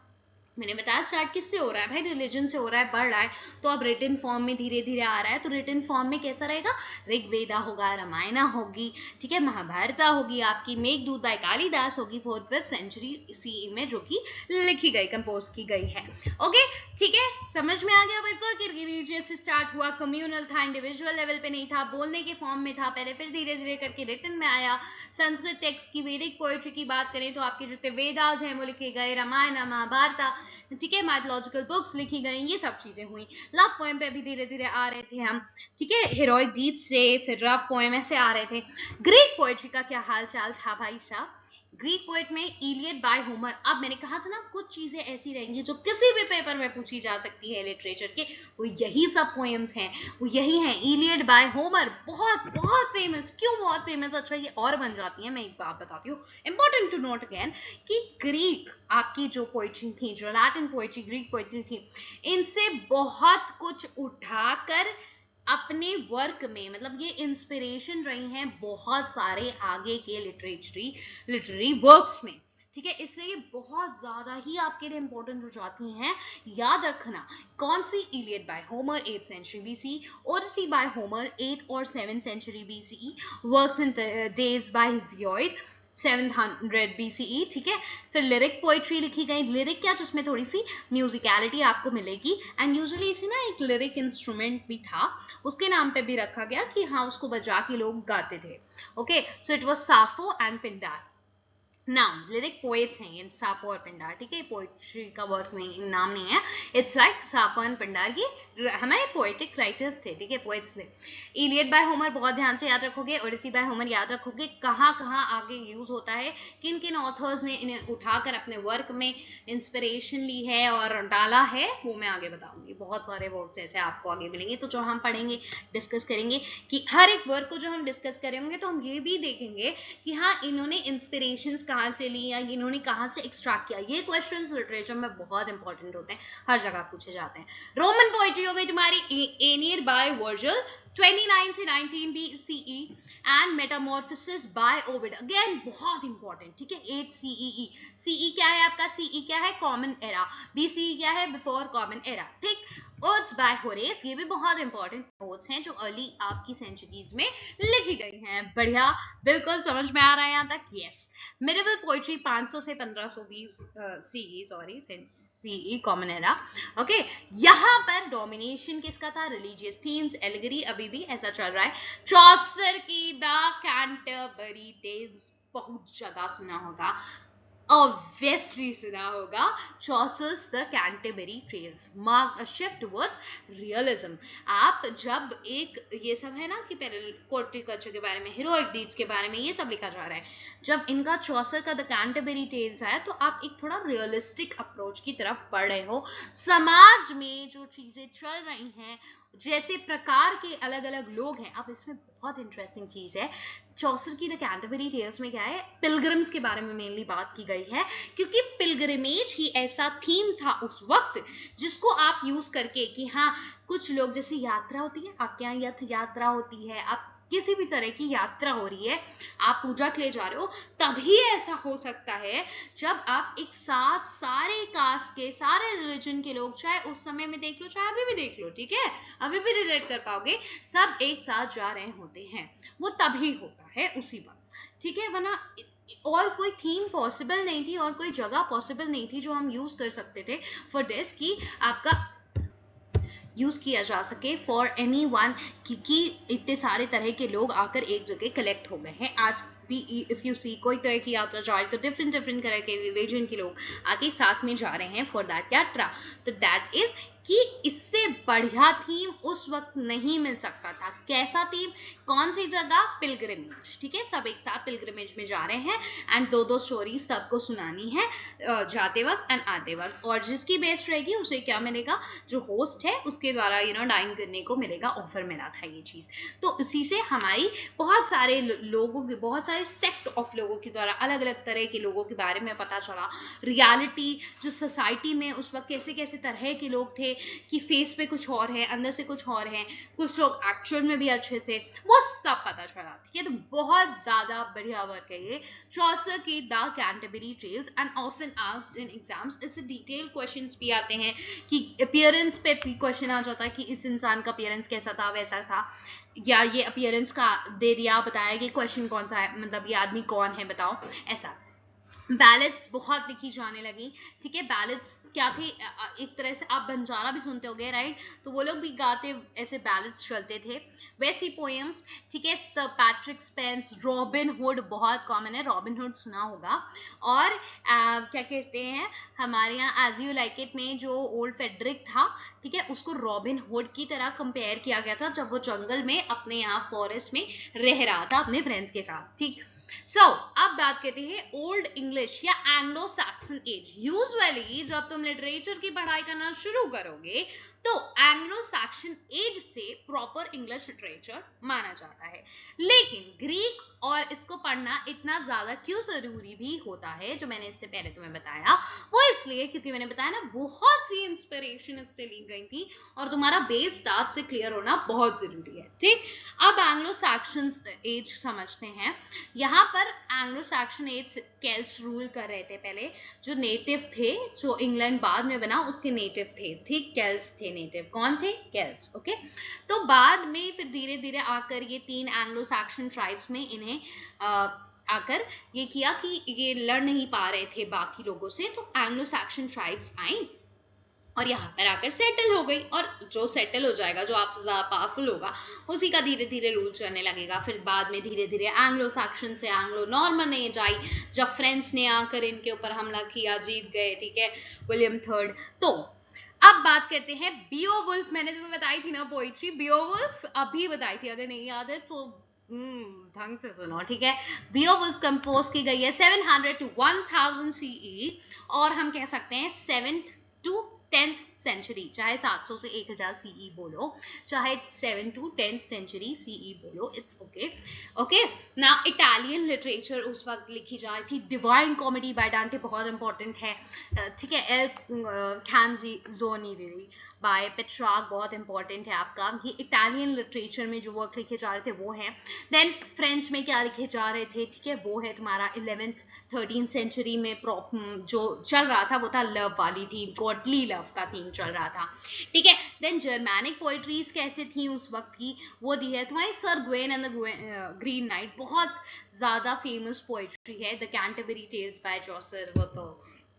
मैंने बताया स्टार्ट किससे हो रहा है भाई? रिलीजन से हो रहा है, बढ़ रहा है, तो अब रिटन फॉर्म में धीरे धीरे आ रहा है। तो रिटन फॉर्म में कैसा रहेगा? ऋग्वेदा होगा, रामायणा होगी, ठीक है, महाभारता होगी, आपकी मेघदूत बाय कालिदास होगी 4th-5th सेंचुरी CE में, जो कि लिखी गई, कंपोज की गई है। ओके, ठीक है, समझ में आ गया बिल्कुल कि रिलीजियस से स्टार्ट हुआ, कम्युनल था, इंडिविजुअल लेवल पे नहीं था, बोलने के फॉर्म में था पहले, फिर धीरे धीरे करके रिटन में आया। संस्कृत टेक्स्ट की, वैदिक पोएट्री की बात करें तो आपके जितने वेदास हैं वो लिखे गए, रामायण, महाभारता, ठीक है, माइथोलॉजिकल बुक्स लिखी गई, ये सब चीजें हुई। लव पोएम पे भी धीरे धीरे आ रहे थे हम, ठीक है, हीरोइक गीत से फिर लव पोएम ऐसे आ रहे थे। ग्रीक पोएट्री का क्या हाल चाल था भाई साहब? ग्रीक पोएट में इलियड बाय होमर। अब मैंने कहा था ना कुछ चीजें ऐसी रहेंगी जो किसी भी पेपर में पूछी जा सकती है लिटरेचर के, वो यही सब पोएम्स हैं, वो यही हैं। इलियड बाय होमर बहुत बहुत फेमस। क्यों बहुत फेमस? अच्छा ये और बन जाती है। मैं एक बात बताती हूँ, इंपॉर्टेंट टू नोट अगेन, कि ग्रीक आपकी जो पोएट्री थी, जो लैटिन पोएट्री, ग्रीक पोएट्री थी, इनसे बहुत कुछ उठाकर अपने वर्क में, मतलब ये इंस्पिरेशन रही हैं बहुत सारे आगे के लिटरेरी वर्क्स में, ठीक है। इसलिए ये बहुत ज्यादा ही आपके लिए इंपॉर्टेंट हो जाती हैं। याद रखना कौन सी, Iliad by Homer 8th century BC, Odyssey by Homer 8th और 7th century BCE, works in days by Hesiod 700 BCE, ठीक है। फिर लिरिक पोएट्री लिखी गई। लिरिक क्या, जिसमें थोड़ी सी म्यूजिकलिटी आपको मिलेगी, एंड यूजुअली इसे ना एक लिरिक इंस्ट्रूमेंट भी था, उसके नाम पे भी रखा गया कि हाँ उसको बजा के लोग गाते थे। Okay, so it was Sappho and Pindar. नाम लिरिक पोएट्स हैं ये, साफो और पिंडार, ठीक है। पोएट्री का वर्क नहीं, नाम नहीं है। इट्स लाइक साफो एंड पिंडार, ये हमारे पोएटिक राइटर्स थे, ठीक है, पोएट्स थे। इलियड बाय होमर बहुत ध्यान से याद रखोगे, ओडिसी बाय होमर याद रखोगे, कहाँ कहाँ आगे यूज होता है, किन किन ऑथर्स ने इन्हें उठाकर अपने वर्क में इंस्पिरेशन ली है और डाला है, वो मैं आगे बताऊंगी। बहुत सारे वर्क्स ऐसे आपको आगे मिलेंगे, तो जो हम पढ़ेंगे, डिस्कस करेंगे, कि हर एक वर्क को जो हम डिस्कस करेंगे तो हम ये भी देखेंगे कि हाँ इन्होंने इंस्पिरेशन कहाँ से ली या इन्होंने कहाँ से एक्सट्रैक्ट किया। ये क्वेश्चंस लिटरेचर में बहुत इंपॉर्टेंट होते हैं, हर जगह पूछे जाते हैं। रोमन पोएट्री हो गई तुम्हारी, एनियड बाय वर्जिल 29 से 19 BCE and Metamorphosis by Ovid, again बहुत इंपॉर्टेंट, ठीक है। 8 CEE, CE क्या है आपका, CE क्या है, कॉमन एरा, BCE क्या है, बिफोर कॉमन एरा, ठीक। ओड्स बाय होरेस, ये भी बहुत इंपॉर्टेंट ओड्स हैं जो अर्ली आपकी सेंचुरीज में लिखी गई हैं। बढ़िया, बिल्कुल समझ में आ रहा है यहाँ तक, यस। मिडिवल पोएट्री 500 से 1520 CE, sorry CE common era, okay. यहाँ पर डोमिनेशन किसका था, रिलीजियस थीम्स, एलिगरी, अभी भी ऐसा चल रहा है। चौसर की द कैंटरबरी टेल्स, बहुत जगह सुना होगा, obviously सुना होगा। Chaucer's The Canterbury Tales mark a shift towards realism। आप जब एक, ये सब है ना कि पहले पोएट्री कल्चर के बारे में, हीरोइक डीड्स के बारे में ये सब लिखा जा रहा है, जब इनका चौसर का द कैंटरबरी टेल्स आया तो आप एक थोड़ा रियलिस्टिक अप्रोच की तरफ बढ़ रहे हो। समाज में जो चीजें चल रही हैं, जैसे प्रकार के अलग अलग लोग हैं। अब इसमें बहुत इंटरेस्टिंग चीज है, चौसर की द कैंटरबरी टेल्स में क्या है, पिलग्रिम्स के बारे में मेनली बात की गई है, क्योंकि पिलग्रिमेज ही ऐसा थीम था उस वक्त जिसको आप यूज करके, कि हाँ कुछ लोग, जैसे यात्रा होती है, आपके यहाँ यथ यात्रा होती है, आप किसी भी तरह की यात्रा हो रही है, आप पूजा के लिए जा रहे हो, तभी ऐसा हो सकता है जब आप एक साथ सारे कास्ट के, सारे रिलीजन के लोग, चाहे उस समय में देख लो चाहे अभी भी देख लो, ठीक है, अभी भी रिलेट कर पाओगे, सब एक साथ जा रहे होते हैं, वो तभी होता है उसी वक्त, ठीक है। वरना और कोई थीम पॉसिबल नहीं थी, और कोई जगह पॉसिबल नहीं थी जो हम यूज कर सकते थे फॉर दिस, कि आपका यूज किया जा सके फॉर एनी वन, क्योंकि इतने सारे तरह के लोग आकर एक जगह कलेक्ट हो गए हैं। आज भी इफ यू सी कोई तरह की यात्रा जा रही तो डिफरेंट डिफरेंट तरह के रिलीजन के लोग आके साथ में जा रहे हैं फॉर दैट यात्रा। तो दैट इज कि इससे बढ़िया थीम उस वक्त नहीं मिल सकता था। कैसा थीम, कौन सी जगह, पिलग्रिमेज, ठीक है, सब एक साथ पिलग्रिमेज में जा रहे हैं एंड दो दो स्टोरी सबको सुनानी है जाते वक्त एंड आते वक्त, और जिसकी बेस्ट रहेगी उसे क्या मिलेगा, जो होस्ट है उसके द्वारा डाइन करने को मिलेगा, ऑफर मिला था ये चीज। तो उसी से हमारी बहुत सारे लोगों के, बहुत सारे सेक्ट ऑफ लोगों के द्वारा अलग अलग तरह के लोगों के बारे में पता चला, रियलिटी जो सोसाइटी में उस वक्त कैसे कैसे तरह के लोग थे, कि फेस पे कुछ और है, अंदर से कुछ और है, कुछ लोग एक्चुअल में भी अच्छे थे, वो सब पता चला, ठीक है। तो बहुत ज्यादा बढ़िया वर्क है ये, चौसर की the Canterbury Tales, and often asked in exams. इससे डिटेल क्वेश्चंस भी आते हैं, कि अपीयरेंस पे भी क्वेश्चन आ जाता है कि इस इंसान का अपीयरेंस कैसा था, वैसा था, या ये अपीयरेंस का दे दिया, बताया कि क्वेश्चन कौन सा है, मतलब ये आदमी कौन है बताओ, ऐसा। बैलेट्स बहुत लिखी जाने लगी, ठीक है। बैलेट्स क्या थे, एक तरह से आप बंजारा भी सुनते होगे, राइट, तो वो लोग भी गाते, ऐसे बैलेट्स चलते थे, वैसी पोएम्स, ठीक है। Sir Patrick Spence, robin hood बहुत कॉमन है, रॉबिन हुड सुना होगा। और क्या कहते हैं, हमारे यहाँ एज यू लाइक इट में जो ओल्ड फेडरिक था, ठीक है, उसको रॉबिन हुड की तरह कंपेयर किया गया था जब वो जंगल में अपने यहाँ फॉरेस्ट में रह रहा था अपने फ्रेंड्स के साथ, ठीक। सो अब बात करते हैं ओल्ड इंग्लिश या एंग्लो सैक्सन एज। यूजुअली जब तुम लिटरेचर की पढ़ाई करना शुरू करोगे तो एंग्लो सैक्सन एज से प्रॉपर इंग्लिश लिटरेचर माना जाता है, लेकिन ग्रीक और इसको पढ़ना इतना ज्यादा क्यों जरूरी भी होता है जो मैंने इससे पहले तुम्हें बताया, वो इसलिए क्योंकि मैंने बताया ना बहुत सी इंस्पिरेशन इससे ली गई थी और तुम्हारा बेस स्टार्ट से क्लियर होना बहुत जरूरी है। ठीक, अब एंग्लो सैक्सन एज समझते हैं। यहाँ पर Anglo Saxon age Celts rule कर रहे थे पहले, जो नेटिव थे, जो इंग्लैंड बाद में बना उसके नेटिव थे। ठीक, केल्ट्स थे नेटिव। कौन थे? केल्ट्स। ओके, तो बाद में फिर धीरे धीरे आकर ये 3 एंग्लो सैक्सन ट्राइब्स में इन्हें आकर ये किया कि ये लड़ नहीं पा रहे थे बाकी लोगों से, तो एंग्लो सैक्सन ट्राइब्स आई और यहाँ पर आकर सेटल हो गई। और जो सेटल हो जाएगा, जो आपसे ज्यादा पावरफुल होगा, उसी का धीरे धीरे रूल चलने लगेगा। फिर बाद में धीरे धीरे एंग्लो सैक्सन से एंग्लो नॉर्मन एज आई, जब फ्रेंच ने आकर इनके ऊपर हमला किया, जीत गए। ठीक है, विलियम थर्ड। तो अब बात करते हैं बियोवुल्फ। मैंने तुम्हें बताई थी ना पोइट्री, बियोवुल्फ अभी बताई थी, अगर नहीं याद है तो ढंग से सुनो। ठीक है, बियोवुल्फ कंपोज की गई है 700 to 1000 CE, और हम कह सकते हैं 7th to 10th सेंचुरी, चाहे 700 से 1000 CE बोलो, चाहे 7 to 10th सेंचुरी CE बोलो, इट्स ओके। ओके, ना इटालियन लिटरेचर उस वक्त लिखी जा रही थी। डिवाइन कॉमेडी बाय डांटे बहुत इंपॉर्टेंट है। ठीक है, एल कैंज़ोनी बाय पेट्रार्क बहुत इंपॉर्टेंट है आपका। ये इटालियन लिटरेचर में जो वर्क लिखे जा रहे थे वो हैं। देन फ्रेंच में क्या लिखे जा रहे थे, ठीक है, वो है तुम्हारा 11th 13th सेंचुरी में जो चल रहा था वो था लव वाली थीम, गॉडली लव का थीम चल रहा था। ठीक है, देन जर्मैनिक पोइट्रीज कैसे थी उस वक्त की, वो दी है तुम्हारी Sir Gawain and the Green Knight, बहुत ज्यादा फेमस पोइट्री है। The Canterbury Tales by Chaucer, वो तो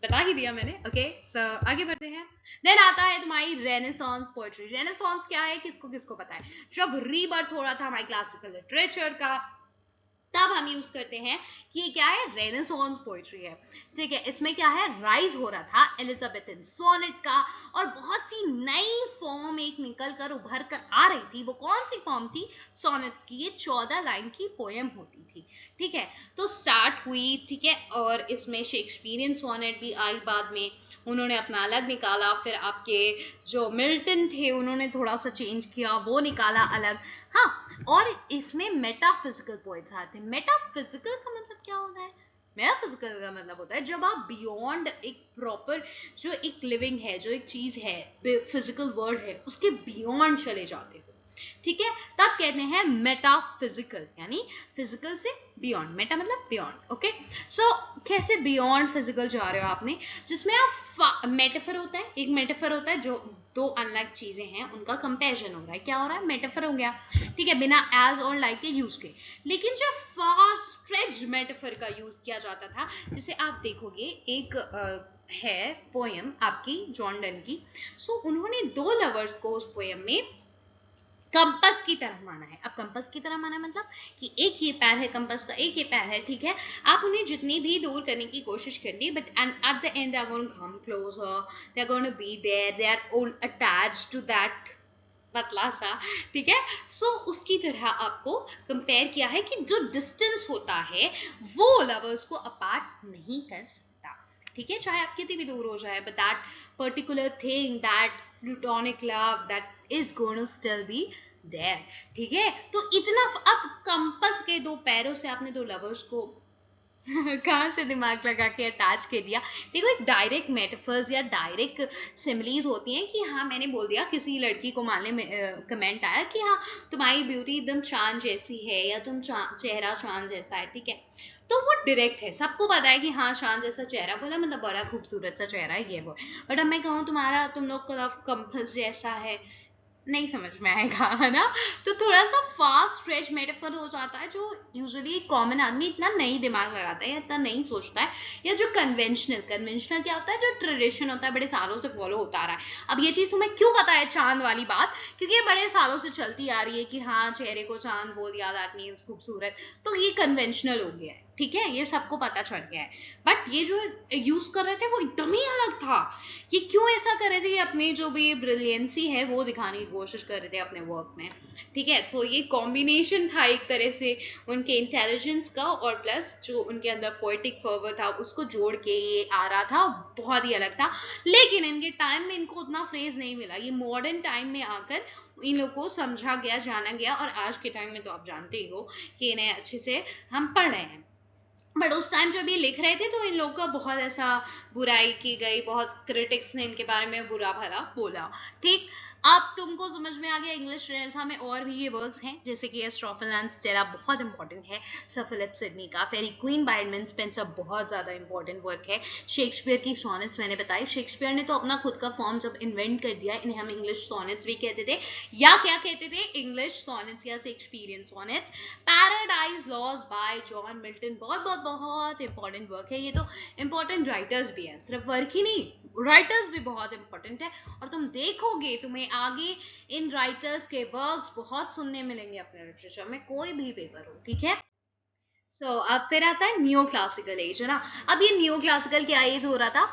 बता ही दिया मैंने। ओके, सो आगे बढ़ते हैं। देन आता है तुम्हारी रेनेसांस पोइट्री। रेनेसांस क्या है, किसको किसको पता है? जब रीबर्थ हो रहा था हमारे क्लासिकल लिटरेचर का, तब हम यूज करते हैं कि ये क्या है, रेनेसांस पोइट्री है। ठीक है, इसमें क्या है, राइज हो रहा था एलिजाबेथन सोनेट का, और बहुत सी नई फॉर्म एक निकल कर उभर कर आ रही थी। वो कौन सी फॉर्म थी? सोनेट्स की। ये 14 लाइन की पोएम होती थी। ठीक है, तो स्टार्ट हुई। ठीक है, और इसमें शेक्सपियरियन सोनेट भी आई बाद में, उन्होंने अपना अलग निकाला। फिर आपके जो मिल्टन थे उन्होंने थोड़ा सा चेंज किया, वो निकाला अलग। हाँ, और इसमें मेटाफिजिकल पोएट्स आते हैं। मेटाफिजिकल का मतलब क्या होता है? मेटाफिजिकल का मतलब होता है जब आप बियॉन्ड एक प्रॉपर, जो एक लिविंग है, जो एक चीज है, फिजिकल वर्ल्ड है, उसके बियॉन्ड चले जाते हो। ठीक है, तब कहते हैं मेटाफिजिकल, यानी फिजिकल से बियॉन्ड। मेटा मतलब बियॉन्ड। ओके, सो कैसे बियॉन्ड फिजिकल जा रहे हो आपने, जिसमें आप मेटाफर होता है, एक मेटाफर होता है जो दो अनलाइक चीजें हैं उनका कंपैरिजन हो रहा है। क्या हो रहा है? मेटाफर हो गया। ठीक है, बिना एज और लाइक के यूज के। लेकिन जो फार स्ट्रेच मेटाफर का यूज किया जाता था, जिसे आप देखोगे एक है पोएम आपकी जॉन डन की। सो उन्होंने दो लवर्स को उस पोएम में कंपस की तरह माना है। अब कंपस की तरह माना मतलब कि एक ये पैर है कंपस का, एक ये पैर है। ठीक है, आप उन्हें जितनी भी दूर करने की कोशिश करिए, but at the end they are going to come closer, they are going to be there, they are all attached to that पतला सा। ठीक है, सो उसकी तरह आपको कंपेयर किया है कि जो डिस्टेंस होता है वो लवर्स को अपार्ट नहीं कर सकता। ठीक है, चाहे आप कितनी भी दूर हो जाए, but that particular thing, that plutonic love, that is going to still be there। ठीक है, तो इतना। अब कंपस के दो पैरों से आपने दो लवर्स को कहां से दिमाग लगा के अटैच कर दिया। देखो, एक डायरेक्ट मेटाफर्स या डायरेक्ट सिमिलीज होती हैं कि हाँ, मैंने बोल दिया, किसी लड़की को मान ले कमेंट आया कि हाँ तुम्हारी ब्यूटी एकदम चांद जैसी है, या तुम चेहरा चांद जैसा है। ठीक है, तो वो डायरेक्ट है, सबको पता है कि हाँ चांद जैसा चेहरा, बोला मतलब बड़ा खूबसूरत सा चेहरा है ये वो। बट अब मैं कहूँ तुम्हारा, तुम लोग का कंपस जैसा है, नहीं समझ में आएगा, है ना। तो थोड़ा सा फास्ट स्ट्रेच मेटाफर हो जाता है, जो यूजुअली कॉमन आदमी इतना नहीं दिमाग लगाता है या इतना नहीं सोचता है। या जो कन्वेंशनल क्या होता है, जो ट्रेडिशन होता है, बड़े सालों से फॉलो होता आ रहा है। अब ये चीज तुम्हें क्यों पता है, चांद वाली बात, क्योंकि ये बड़े सालों से चलती आ रही है कि हाँ चेहरे को चांद बोल दिया, दैट मीन्स खूबसूरत। तो ये कन्वेंशनल हो गया है। ठीक है, ये सबको पता चल गया है। बट ये जो यूज कर रहे थे वो एकदम ही अलग था। ये क्यों ऐसा कर रहे थे? ये अपनी जो भी ब्रिलियंसी है वो दिखाने की कोशिश कर रहे थे अपने वर्क में। ठीक है, तो ये कॉम्बिनेशन था एक तरह से उनके इंटेलिजेंस का और प्लस जो उनके अंदर पोएटिक फर्वर था उसको जोड़ के ये आ रहा था, बहुत ही अलग था। लेकिन इनके टाइम में इनको उतना फ्रेज नहीं मिला। ये मॉडर्न टाइम में आकर इन लोगों को समझा गया, जाना गया, और आज के टाइम में तो आप जानते ही हो कि इन्हें अच्छे से हम पढ़ रहे हैं। बट उस टाइम जब ये लिख रहे थे तो इन लोगों का बहुत ऐसा बुराई की गई, बहुत क्रिटिक्स ने इनके बारे में बुरा भला बोला। ठीक, अब तुमको समझ में आ गया। इंग्लिश रेनेसां में और भी ये वर्क्स हैं, जैसे कि एस्ट्रोफिल एंड स्टेला बहुत इंपॉर्टेंट है, सर फिलिप सिडनी का। फेरी क्वीन बाय एडमंड स्पेंसर बहुत ज्यादा इंपॉर्टेंट वर्क है। शेक्सपियर की सोनेट्स मैंने बताई, शेक्सपियर ने तो अपना खुद का फॉर्म जब इन्वेंट कर दिया, इन्हें हम इंग्लिश सोनेट्स भी कहते थे, या क्या कहते थे, इंग्लिश सोनेट्स या Shakespearean sonnets. Paradise lost by John Milton बहुत बहुत बहुत इंपॉर्टेंट वर्क है। ये तो इंपॉर्टेंट राइटर्स भी हैं, सिर्फ वर्क ही नहीं, राइटर्स भी बहुत इंपॉर्टेंट है। और तुम देखोगे तुम्हें आगे इन राइटर्स के वर्क्स बहुत सुनने मिलेंगे अपने लिटरेचर में, कोई भी पेपर हो। ठीक है, अब फिर आता है न्यू क्लासिकल एज, है ना। अब ये न्यू क्लासिकल क्या एज हो रहा था,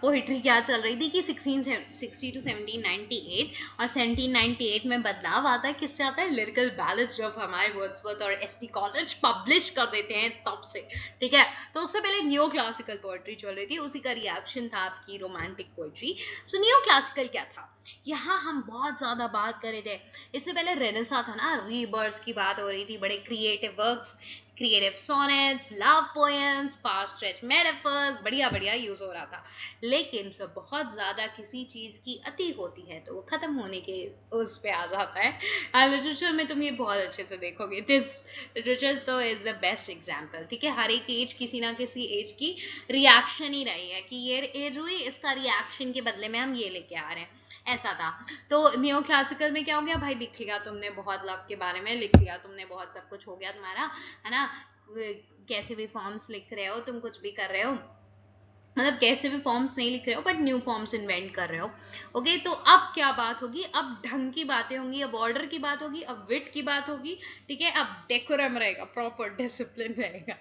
पोइट्री क्या चल रही थी कि 1660 टू 1798, और 1798 में बदलाव आता है, किससे आता है, लिरिकल बैलेंस जब हमारे वर्ड्सवर्थ और एसटी कॉलेज पब्लिश कर देते हैं तब से। ठीक है, तो उससे पहले न्यू क्लासिकल पोइट्री चल रही थी, उसी का रिएक्शन था आपकी romantic poetry. So new classical क्या था, यहाँ हम बहुत ज्यादा बात कर रहे थे। इससे पहले रेनेसां था ना, रीबर्थ की बात हो रही थी, बड़े creative works, creative sonnets, love poems, far stretch metaphors, बढ़िया बढ़िया यूज हो रहा था। लेकिन जब बहुत ज्यादा किसी चीज की अति होती है तो वो खत्म होने के उस पे आ जाता है। और लिटरेचर में तुम ये बहुत अच्छे से देखोगे, दिस लिटरेचर तो इज द बेस्ट एग्जाम्पल। ठीक है, हर एक एज किसी ना किसी एज की रिएक्शन ही रही है कि ये एज हुई, इसका रिएक्शन के बदले में हम ये लेके आ रहे हैं, ऐसा था। तो नियो क्लासिकल में क्या हो गया भाई, लिख लिया तुमने बहुत लव के बारे में, लिख लिया तुमने बहुत, सब कुछ हो गया तुम्हारा, है ना। कैसे भी फॉर्म्स लिख रहे हो तुम, कुछ भी कर रहे हो, मतलब कैसे भी फॉर्म्स नहीं लिख रहे हो बट न्यू फॉर्म्स इन्वेंट कर रहे हो। ओके, तो अब क्या बात होगी, अब ढंग की बातें होंगी, अब ऑर्डर की बात होगी, अब विट की बात होगी। ठीक है, अब डेकोरम रहेगा, प्रॉपर डिसिप्लिन रहेगा।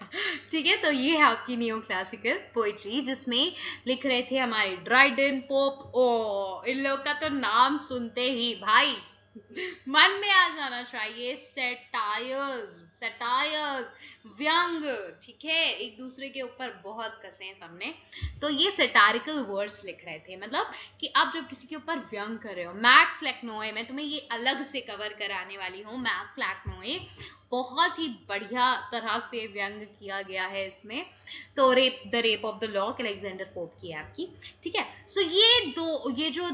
ठीक है, तो ये है आपकी नियो क्लासिकल पोइट्री, जिसमें लिख रहे थे हमारे ड्राइडन, पोप। ओ, इन लोग का तो नाम सुनते ही भाई मन में आ जाना चाहिए, सेटायर्स, सेटायर्स, व्यंग। ठीक है, एक दूसरे के ऊपर बहुत कसे हैं सबने। तो ये सेटारिकल वर्ड्स लिख रहे थे, मतलब कि आप जब किसी के ऊपर व्यंग कर रहे हो। मैक फ्लैक्नोए, मैं तुम्हें ये अलग से कवर कराने वाली हूँ। मैक फ्लैक्नोए बहुत ही बढ़िया तरह से व्यंग किया गया है इसमें। तो the Rape of the lock Alexander pope की है आपकी। ठीक है, सो ये जो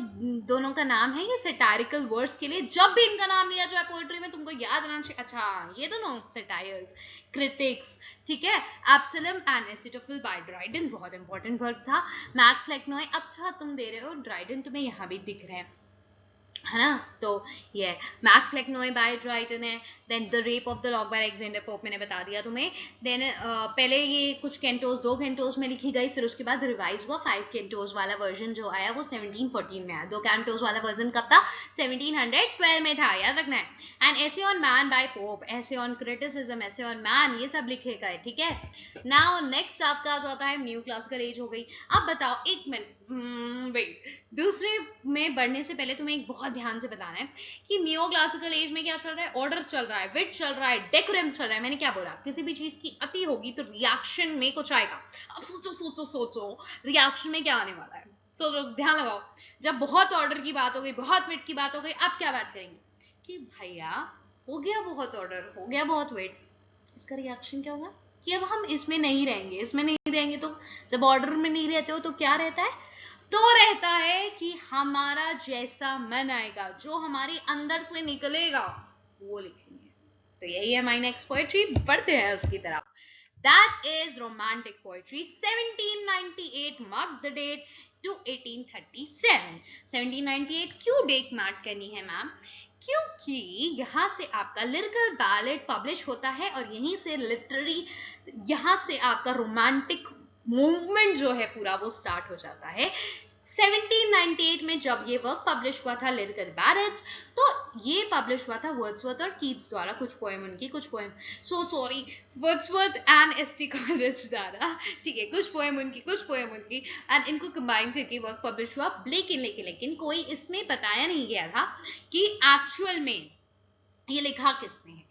दोनों का नाम है, ये सेटारिकल वर्ड्स के लिए जब भी इनका नाम लिया जाए पोएट्री में तुमको याद रहना चाहिए, अच्छा ये दोनों सेटायर्स, क्रिटिक्स। ठीक है, एब्सलम एंड एसिटोफिल बाय ड्राइडन बहुत इंपॉर्टेंट वर्क था। मैक फ्लैक्नोए, अच्छा तुम दे रहे हो, ड्राइडन तुम्हें यहाँ भी दिख रहे हैं, है ना। तो ये मैक फ्लैक्नोए बाय ड्राइडन है। Then the Rape of the Lock by Alexander Pope, मैंने बता दिया तुम्हें। देन पहले ये कुछ कैंटोस, 2 कैंटोस में लिखी गई, फिर उसके बाद रिवाइज हुआ, 5 कैंटोस वाला वर्जन जो आया वो 1714 में आया। 2 कैंटोस वाला वर्जन कब था, 1712 में था, याद रखना है। एंड ऐसे ऑन मैन बाय पोप, ऐसे ऑन क्रिटिसिज्म, ऐसे ऑन मैन, ये सब लिखे गए। ठीक है, नाउ नेक्स्ट आपका जो आता है न्यू क्लासिकल एज हो गई। अब बताओ, एक मिनट वेट, दूसरे में बढ़ने से पहले तुम्हें एक बहुत ध्यान से बताना है कि नियो क्लासिकल एज में क्या चल रहा है, ऑर्डर चल रहा है, विट चल रहा है, डेकोरम चल रहा है। मैंने क्या बोला, किसी भी चीज की अति होगी तो रिएक्शन में कुछ आएगा। अब सोचो सोचो सोचो, रिएक्शन में क्या आने वाला है, सोचो, ध्यान लगाओ। जब बहुत ऑर्डर की बात हो गई, बहुत विट की बात हो गई, अब क्या बात करेंगे कि भैया हो गया बहुत ऑर्डर, हो गया बहुत वेट, इसका रिएक्शन क्या होगा कि अब हम इसमें नहीं रहेंगे, इसमें नहीं रहेंगे। तो जब ऑर्डर में नहीं रहते हो तो क्या रहता है, तो रहता है कि हमारा जैसा मन आएगा, जो हमारे अंदर से निकलेगा वो लिखेंगे। तो यही है हमारी नेक्स्ट पोएट्री, पढ़ते हैं उसकी तरफ। That is romantic poetry. 1798 mark the date to 1837. 1798 क्यों डेट मार्क करनी है मैम, क्योंकि यहाँ से आपका लिरिकल बैलेट पब्लिश होता है और यहीं से लिटरेरी, यहाँ से आपका रोमांटिक मूवमेंट जो है पूरा वो स्टार्ट हो जाता है। 1798 में जब ये वर्क पब्लिश हुआ था लिटिल बैरेट्स, तो ये पब्लिश हुआ था वर्ड्सवर्थ और कीट्स द्वारा, कुछ पोएम उनकी, कुछ poem sorry Wordsworth and ST. Coleridge द्वारा, ठीक है, कुछ पोएम उनकी कुछ पोएम उनकी, एंड इनको कंबाइन करके वर्क पब्लिश हुआ। लेकिन कोई इसमें बताया नहीं गया था कि एक्चुअल में ये लिखा किसने है,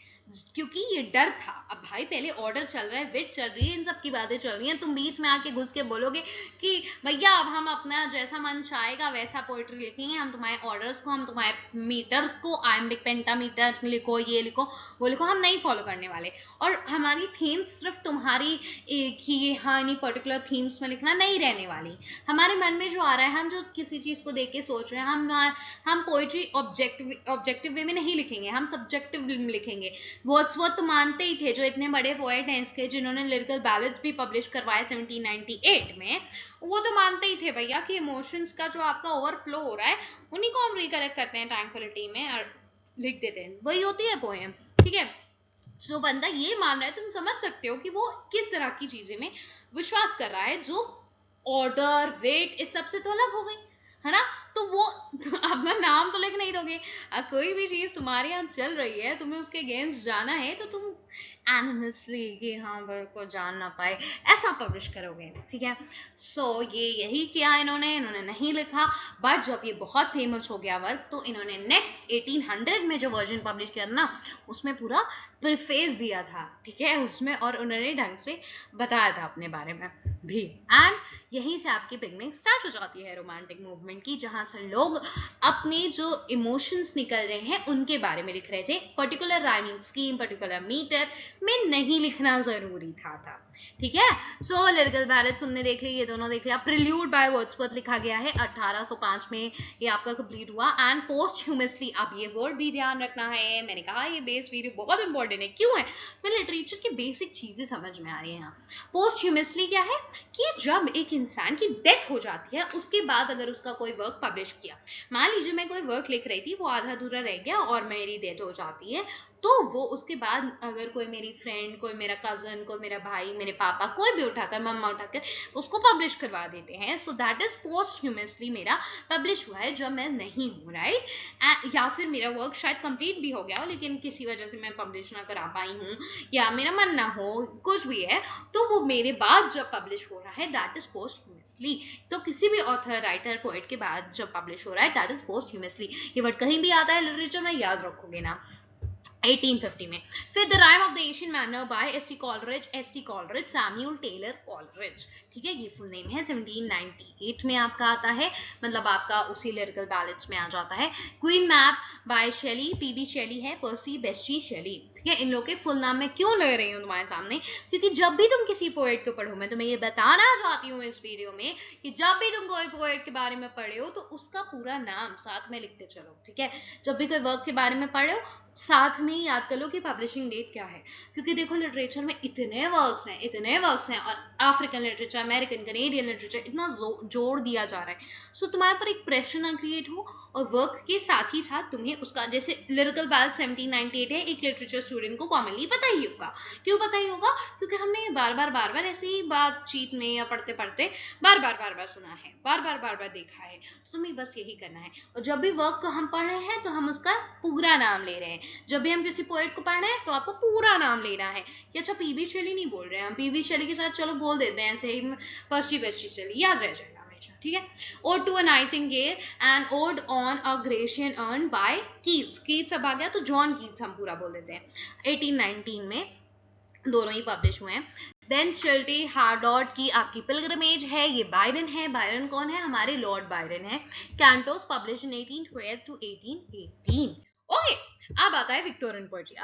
क्योंकि ये डर था। अब भाई पहले ऑर्डर चल रहा है, विट चल रही है, इन सब की बातें चल रही हैं, तुम बीच में आके घुस के बोलोगे कि भैया अब हम अपना जैसा मन चाहेगा वैसा पोएट्री लिखेंगे, हम तुम्हारे ऑर्डर्स को, हम तुम्हारे मीटर्स को, आयम्बिक पेंटामीटर लिखो, ये लिखो, वो लिखो, हम नहीं फॉलो करने वाले। और हमारी थीम्स सिर्फ तुम्हारी एक ही हाँ इन्हीं पर्टिकुलर थीम्स में लिखना नहीं रहने वाली। हमारे मन में जो आ रहा है, हम जो किसी चीज को देख के सोच रहे हैं, हम पोएट्री ऑब्जेक्टिव वे में नहीं लिखेंगे, हम सब्जेक्टिव लिखेंगे। वर्ड्सवर्थ तो मानते ही थे, जो इतने बड़े पोएट हैं इसके, जिन्होंने लिरिकल बैलेड्स भी पब्लिश करवाए 1798 में, वो तो मानते ही थे भैया कि इमोशंस का जो आपका ओवरफ्लो हो रहा है, उन्हीं को हम रिकलेक्ट करते हैं ट्रैंक्विलिटी में और लिख देते हैं, वही होती है पोएम, ठीक है। जो बंदा ये मान रहा है, तुम समझ सकते हो कि वो किस तरह की चीजें में विश्वास कर रहा है, जो ऑर्डर वेट इस सब से तो अलग हो गई है ना। तो वो अपना नाम तो लिख नहीं दोगे, कोई भी चीज तुम्हारे यहाँ चल रही है, तुम्हें उसके अगेंस्ट जाना है, तो तुम एनिमसली कि हाँ को जान ना पाए ऐसा पब्लिश करोगे, ठीक है। सो ये यही किया इन्होंने नहीं लिखा। बट जब ये बहुत फेमस हो गया वर्क, तो इन्होंने नेक्स्ट 1800 में जो वर्जन पब्लिश किया ना, उसमें पूरा प्रीफेस दिया था, ठीक है उसमें, और उन्होंने ढंग से बताया था अपने बारे में भी। एंड यहीं से आपकी बिगनिंग स्टार्ट हो जाती है रोमांटिक मूवमेंट की, जहां से लोग अपने जो इमोशंस निकल रहे हैं उनके बारे में लिख रहे थे। Particular rhyming scheme, particular meter में नहीं लिखना जरूरी था, ठीक है। सो लिरिकल बैलेड्स तुमने देख ली, ये दोनों देख लिया। प्रिल्यूड बाय वर्ड्सवर्थ लिखा गया है 1805 में, ये आपका कंप्लीट हुआ। एंड पोस्टह्यूमसली, अब ये वर्ड भी ध्यान रखना है, मैंने कहा ये बेस वीडियो बहुत इंपॉर्टेंट है, क्यों है, मैं लिटरेचर की बेसिक चीजें समझ में आ रही है यहाँ। पोस्टह्यूमसली क्या है कि जब एक इंसान की डेथ हो जाती है, उसके बाद अगर उसका कोई वर्क पब्लिश किया, मान लीजिए मैं कोई वर्क लिख रही थी, वो आधा अधूरा रह गया और मेरी डेथ हो जाती है, तो वो उसके बाद अगर कोई मेरी फ्रेंड, कोई मेरा कजन, कोई मेरा भाई, मेरे पापा, कोई भी उठाकर, मम्मा उठाकर उसको पब्लिश करवा देते हैं। सो दैट इज पोस्टह्यूमसली मेरा पब्लिश हुआ है जब मैं नहीं हूँ, राइट। या फिर मेरा वर्क शायद कंप्लीट भी हो गया हो, लेकिन किसी वजह से मैं पब्लिश ना करा पाई हूँ, या मेरा मन ना हो, कुछ भी है, तो वो मेरे बाद जब पब्लिश हो रहा है, दैट इज पोस्टह्यूमसली। तो किसी भी ऑथर, राइटर, पोएट के बाद जब पब्लिश हो रहा है, दैट इज पोस्टह्यूमसली। ये वर्ड कहीं भी आता है लिटरेचर में, याद रखोगे ना। 1850 में फिर the Rime of the Ancient Mariner by S T. Coleridge, Samuel Taylor Coleridge, ठीक है, ये फुल नेम है। 1798 में आपका आता है, मतलब आपका उसी लिरिकल बैलेड्स में आ जाता है। Queen Mab by Shelley, PB Shelley है, पर्सी बेस्सी शेली, ठीक है। इन लोग के फुल नाम मैं क्यों ले रही हूँ तुम्हारे सामने, क्योंकि जब भी तुम किसी पोएट को पढ़ो, मैं तुम्हें ये बताना चाहती हूँ इस वीडियो में कि जब भी तुम कोई पोएट के बारे में पढ़े हो, तो उसका पूरा नाम साथ में लिखते चलो, ठीक है। जब भी कोई वर्क के बारे में पढ़े हो, साथ में याद कर लो कि पब्लिशिंग डेट क्या है, क्योंकि देखो लिटरेचर में इतने वर्क्स हैं, और African literature, American, Canadian literature, इतना जोड़ दिया जा रहा है। सो तुम्हारे पर एक प्रेशर ना क्रिएट हो, और वर्क के साथ ही साथ तुम्हें उसका, जैसे लिरिकल बैलेड 1798 है, एक लिटरेचर स्टूडेंट को कॉमनली पता ही होगा। क्यों पता ही होगा, क्योंकि हमने बार बार ऐसे ही बातचीत में या पढ़ते पढ़ते बार बार सुना है, बार बार देखा है। तो तुम्हें बस यही करना है, और जब भी वर्क को हम पढ़ रहे हैं, तो हम उसका पूरा नाम ले रहे हैं। जब भी हम किसी पोएट को पढ़ रहे हैं, तो आपको पूरा नाम लेना है। कि अच्छा पीबी शेली नहीं बोल रहे हैं, हम पीबी शेली के साथ चलो बोल देते हैं, ऐसे ही पर्सी बेस्सी शेली, याद रह जाएगा हमेशा, ठीक है। Ode to a Nightingale and Ode on a Grecian Urn by Keats अब आ गया, तो जॉन कीट्स हम पूरा बोल देते हैं। 1819 में दोनों ही पब्लिश हुए हैं। देन शिल्टी हार्डॉट की आपकी पिलग्रमेज है, ये बायरन है। बायरन कौन है, हमारे लॉर्ड बायरन है। Cantos publish in 1812 to 1818। Okay, अब आता है विक्टोरियन पोएट्री।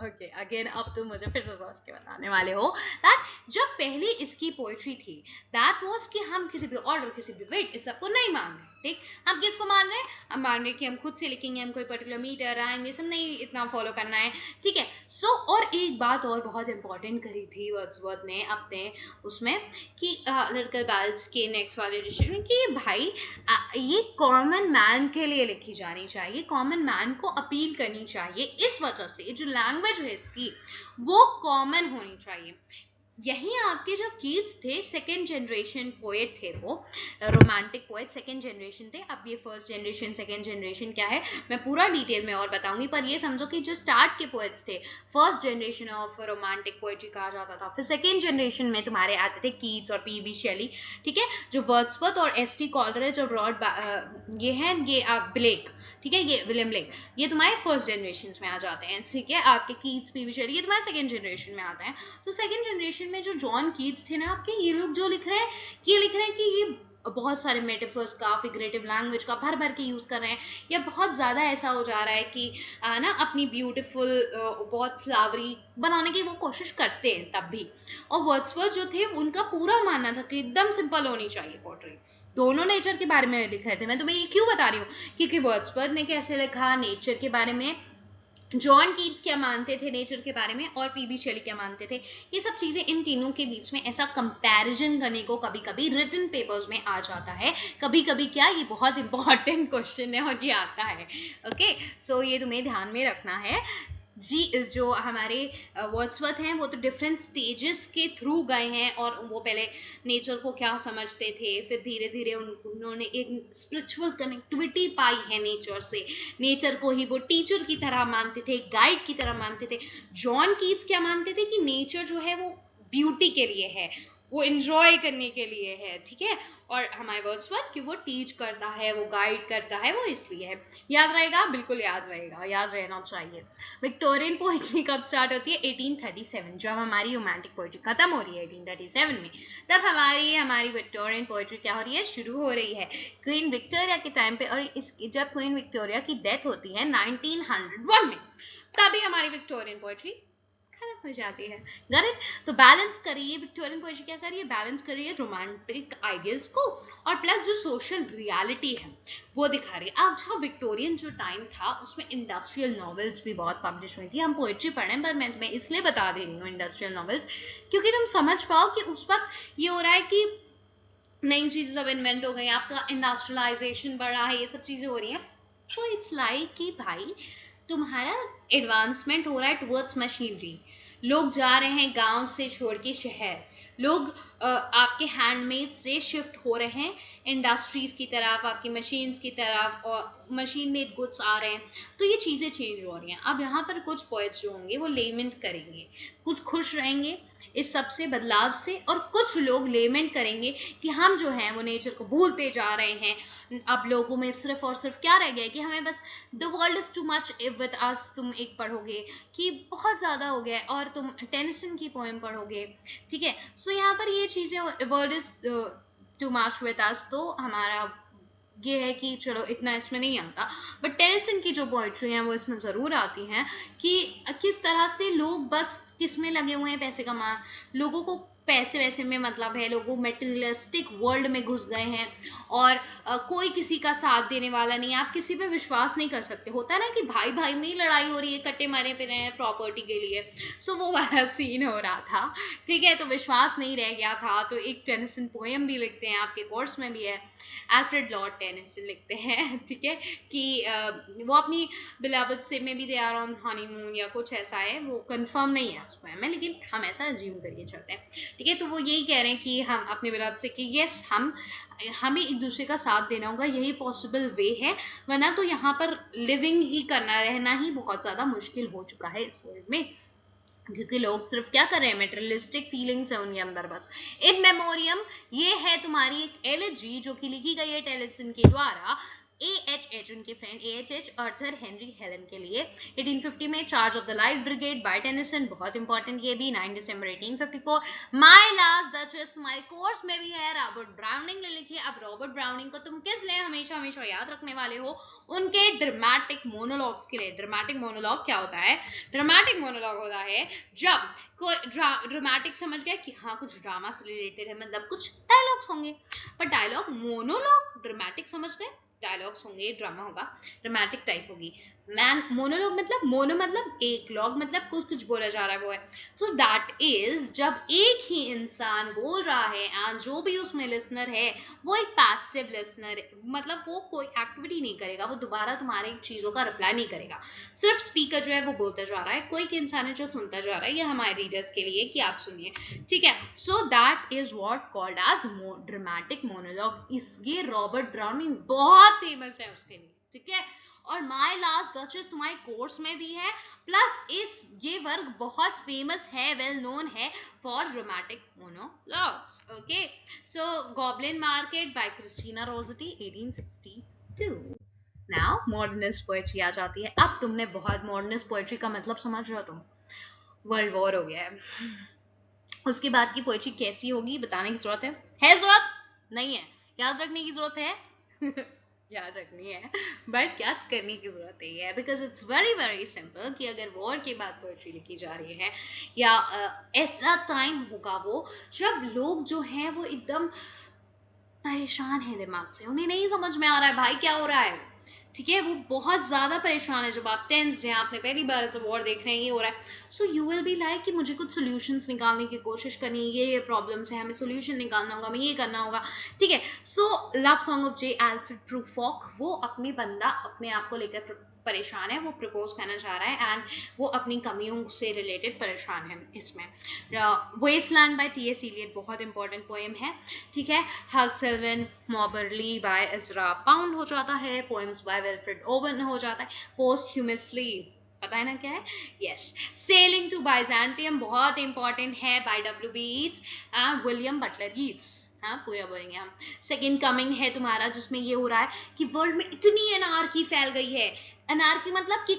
ओके अगेन, अब तुम मुझे फिर से सोच के बताने वाले हो दैट जब पहले इसकी पोएट्री थी, दैट वाज कि हम किसी भी ऑर्डर, किसी भी वेट, इस सबको नहीं मान रहे, ठीक। हम किसको मान रहे हैं, हम मान रहे हैं कि हम खुद से लिखेंगे, हम कोई पर्टिकुलर मीटर, राइम, ये सब नहीं इतना फॉलो करना है, ठीक है। सो और एक बात और बहुत इंपॉर्टेंट करी थी वर्ड्सवर्थ ने अपने उसमें, कि लिरिकल बैलेड्स के नेक्स्ट वाले एडिशन में, कि भाई ये कॉमन मैन के लिए लिखी जानी चाहिए, कॉमन मैन को अपील करनी चाहिए। इस वजह से जो लैंग्वेज है इसकी, वो कॉमन होनी चाहिए। यही आपके जो कीट्स थे, सेकेंड जनरेशन पोएट थे, वो रोमांटिक पोएट सेकेंड जनरेशन थे. अब ये फर्स्ट जनरेशन सेकेंड जनरेशन क्या है मैं पूरा डिटेल में और बताऊंगी, पर ये समझो कि जो स्टार्ट के पोएट्स थे, first generation of romantic poetry कहा जाता था. फिर सेकेंड जनरेशन में तुम्हारे आते थे कीट्स और पीबी शेली, ठीक है, जो वर्ड्सवर्थ और एस.टी. कॉलरिज और रॉड ये हैं, ये ब्लेक, ठीक है, ये विलियम ब्लेक, ये तुम्हारे फर्स्ट जनरेशन में आ जाते हैं, ठीक है. आपके कीट्स पीबी शेली ये तुम्हारे सेकेंड जनरेशन में आते हैं. तो सेकेंड जनरेशन में जो जॉन कीट्स थे ना आपके, ये लोग जो लिख रहे हैं, ये लिख रहे हैं कि ये बहुत सारे मेटाफर्स का, फिगरेटिव लैंग्वेज का भर भर के यूज कर रहे हैं, या बहुत ज्यादा ऐसा हो जा रहा है कि ना अपनी ब्यूटीफुल बहुत फ्लावरी बनाने की वो कोशिश करते हैं तब भी. और वर्ड्सवर्थ जो थे उनका पूरा मानना था कि एकदम सिंपल होनी चाहिए पोएट्री. दोनों नेचर के बारे में लिख रहे थे. मैं तुम्हें ये क्यों बता रही हूँ, क्योंकि वर्ड्सवर्थ ने कैसे लिखा नेचर के बारे में, जॉन कीट्स क्या मानते थे नेचर के बारे में, और पीबी शेली क्या मानते थे, ये सब चीजें इन तीनों के बीच में ऐसा कंपैरिजन करने को कभी कभी रिटन पेपर्स में आ जाता है. कभी कभी क्या, ये बहुत इंपॉर्टेंट क्वेश्चन है और ये आता है. ओके, सो ये तुम्हें ध्यान में रखना है जी. जो हमारे वर्ड्सवर्थ हैं वो तो डिफरेंट स्टेजेस के थ्रू गए हैं, और वो पहले नेचर को क्या समझते थे, फिर धीरे धीरे उन्होंने एक स्पिरिचुअल कनेक्टिविटी पाई है नेचर से, नेचर को ही वो टीचर की तरह मानते थे, गाइड की तरह मानते थे. जॉन कीट्स क्या मानते थे कि नेचर जो है वो ब्यूटी के लिए है, वो एंजॉय करने के लिए है, ठीक है. और हमारे वर्ड्सवर्थ कि वो टीच करता है, वो गाइड करता है, वो इसलिए है. याद रहेगा, बिल्कुल याद रहेगा, याद रहना चाहिए. विक्टोरियन पोइट्री कब स्टार्ट होती है? 1837. जब हमारी रोमांटिक पोइट्री खत्म हो रही है 1837 में, तब हमारी विक्टोरियन पोइट्री क्या हो रही है? शुरू हो रही है क्वीन विक्टोरिया के टाइम पे. और जब क्वीन विक्टोरिया की डेथ होती है 1901 में, तभी हमारी विक्टोरियन पोइट्री खत्म हो जाती है. Got it? तो बैलेंस करिए, विक्टोरियन पोएट्री क्या करिए, बैलेंस करिए रोमांटिक आइडियल्स को और प्लस जो सोशल रियलिटी है वो दिखा रही है. अब जो विक्टोरियन जो टाइम था उसमें इंडस्ट्रियल नॉवेल्स भी बहुत पब्लिश हुई थी. हम पोएट्री पढ़े पर मैं तुम्हें इसलिए बता दे रही हूँ इंडस्ट्रियल नॉवेल्स, क्योंकि तुम समझ पाओ कि उस वक्त ये हो रहा है कि नई चीजें सब इन्वेंट हो गई, आपका इंडस्ट्रियलाइजेशन बढ़ा है, ये सब चीजें हो रही हैं. तो इट्स लाइक कि भाई तुम्हारा एडवांसमेंट हो रहा है टुवर्ड्स मशीनरी. लोग जा रहे हैं गांव से छोड़ के शहर, लोग आपके हैंडमेड से शिफ्ट हो रहे हैं इंडस्ट्रीज की तरफ, आपकी मशीन्स की तरफ, और मशीन मेड गुड्स आ रहे हैं. तो ये चीजें चेंज हो रही हैं. अब यहाँ पर कुछ पोएट्स जो होंगे वो लेमेंट करेंगे, कुछ खुश रहेंगे इस सबसे बदलाव से, और कुछ लोग लेमेंट करेंगे कि हम जो हैं वो नेचर को भूलते जा रहे हैं. अब लोगों में सिर्फ और सिर्फ क्या रह गया है कि हमें बस the world is too much with us. तुम एक पढ़ोगे कि बहुत ज्यादा हो गया, और तुम टेनिसन की पोएम पढ़ोगे, ठीक है. सो यहाँ पर ये चीजें, world is too much with us, तो हमारा ये है कि चलो इतना इसमें नहीं आता, बट टेनिसन की जो पोएट्री है वो इसमें जरूर आती हैं कि किस तरह से लोग बस किसमें लगे हुए हैं, पैसे कमा, लोगों को पैसे वैसे में मतलब है, लोगों मेटेरियलिस्टिक वर्ल्ड में घुस गए हैं, और कोई किसी का साथ देने वाला नहीं है. आप किसी पे विश्वास नहीं कर सकते. होता है ना कि भाई भाई में ही लड़ाई हो रही है, कट्टे मारे पे रहे हैं प्रॉपर्टी के लिए. सो वो वाला सीन हो रहा था, ठीक है. तो विश्वास नहीं रह गया था. तो एक टेनिसन पोएम भी लिखते हैं, आपके कोर्स में भी है, अल्फ्रेड लॉर्ड टेनिसन लिखते हैं, ठीक है, कि वो अपनी बिलावद से में भी दे आर ऑन हनीमून या कुछ ऐसा है, वो कंफर्म नहीं है उस पोएम में, लेकिन हम ऐसा अज्यूम करके चलते हैं, ठीक है. तो वो यही कह रहे हैं कि हम अपने बिलावद से कि यस, हमें एक दूसरे का साथ देना होगा, यही पॉसिबल वे है, वरना तो यहाँ पर लिविंग ही करना, रहना ही बहुत ज्यादा मुश्किल हो चुका है इस वर्ल्ड में, क्योंकि लोग सिर्फ क्या कर रहे हैं, मेटेरियलिस्टिक फीलिंग्स है उनके अंदर बस. इन मेमोरियम ये है तुम्हारी एक एलिजी जो कि लिखी गई है टेनिसन के द्वारा. AHH उनके friend AHH Arthur Henry Hallam के लिए 1850 में. Charge of the Light Brigade by Tennyson, बहुत इंपॉर्टेंट ये भी. 9 दिसंबर 1854. My Last Duchess my course में भी है, रॉबर्ट ब्राउनिंग ने लिखी. अब रॉबर्ट ब्राउनिंग को तुम किस लिए हमेशा हमेशा याद रखने वाले हो? उनके ड्रामेटिक मोनोलॉग्स के लिए. ड्रामेटिक मोनोलॉग क्या होता है? ड्रामेटिक मोनोलॉग होता है जब कोई ड्रामेटिक समझ गया कि हाँ कुछ ड्रामा से रिलेटेड है, मतलब कुछ डायलॉग्स होंगे, पर डायलॉग मोनोलॉग ड्रामेटिक समझ गए, डायलॉग्स होंगे, ड्रामा होगा, ड्रामेटिक टाइप होगी. मोनोलॉग मतलब मोनो मतलब एक, लॉग मतलब कुछ कुछ बोला जा रहा है वो है। सो दैट इज जब एक ही इंसान बोल रहा है एंड जो भी उसमें लिसनर है वो एक पैसिव लिसनर है, मतलब वो कोई एक्टिविटी नहीं करेगा, वो दोबारा तुम्हारे चीजों का रिप्लाई नहीं करेगा, सिर्फ स्पीकर जो है वो बोलता जा रहा है, कोई एक इंसान है जो सुनता जा रहा है। ये हमारे रीडर्स के लिए कि आप सुनिए, ठीक है। So that is what called as dramatic monologue. इस ये रॉबर्ट ब्राउनिंग बहुत फेमस है उसके लिए, ठीक है। और माई लास्ट डचेस तुम्हारे कोर्स में भी है, प्लस ये वर्ग बहुत फेमस है, वेल नोन है for dramatic monologues. Okay, so goblin market by Christina Rossetti 1862। Now modernist poetry आ जाती है। अब तुमने बहुत मॉडर्निस्ट पोएट्री का मतलब समझ रहे हो तुम, वर्ल्ड वॉर हो गया है, उसके बाद की पोएट्री कैसी होगी बताने की जरूरत है जरूरत नहीं है, याद रखने की जरूरत है याद रखनी है, बट याद करने की जरूरत नहीं है, because it's very very simple कि अगर वॉर के बाद पोएट्री लिखी जा रही है या ऐसा टाइम होगा वो जब लोग जो हैं वो एकदम परेशान है दिमाग से, उन्हें नहीं समझ में आ रहा है भाई क्या हो रहा है, ठीक है, वो बहुत ज्यादा परेशान है, जब आप टेंस हैं, आपने पहली बार ऐसा वॉर देख रहे हैं, ये हो रहा है, so you will be like कि मुझे कुछ सॉल्यूशंस निकालने की कोशिश करनी है, ये प्रॉब्लम्स है, हमें सॉल्यूशन निकालना होगा, हमें ये करना होगा, ठीक है। So love song of J Alfred Prufrock, वो अपने बंदा अपने आप को लेकर परेशान है, वो प्रपोज करना चाह रहा है एंड वो अपनी कमियों से रिलेटेड परेशान है इसमें। Wasteland by T S. इलियट बहुत इंपॉर्टेंट पोएम है, ठीक है। हग सिल्वन मॉबरली बाय इजरा पाउंड हो जाता है, पोएम्स बाय विल्फ्रेड ओवन हो जाता है, पोस्टह्यूमसली पता है ना क्या है, यस। सेलिंग टू बाइजेंटियम बहुत इंपॉर्टेंट है by W B. Yeats and William Butler Yeats, हाँ पूरा बोलेंगे हम। सेकेंड कमिंग है तुम्हारा, जिसमें ये हो रहा है कि वर्ल्ड में इतनी एनार्की फैल गई है, एनार्की मतलब कि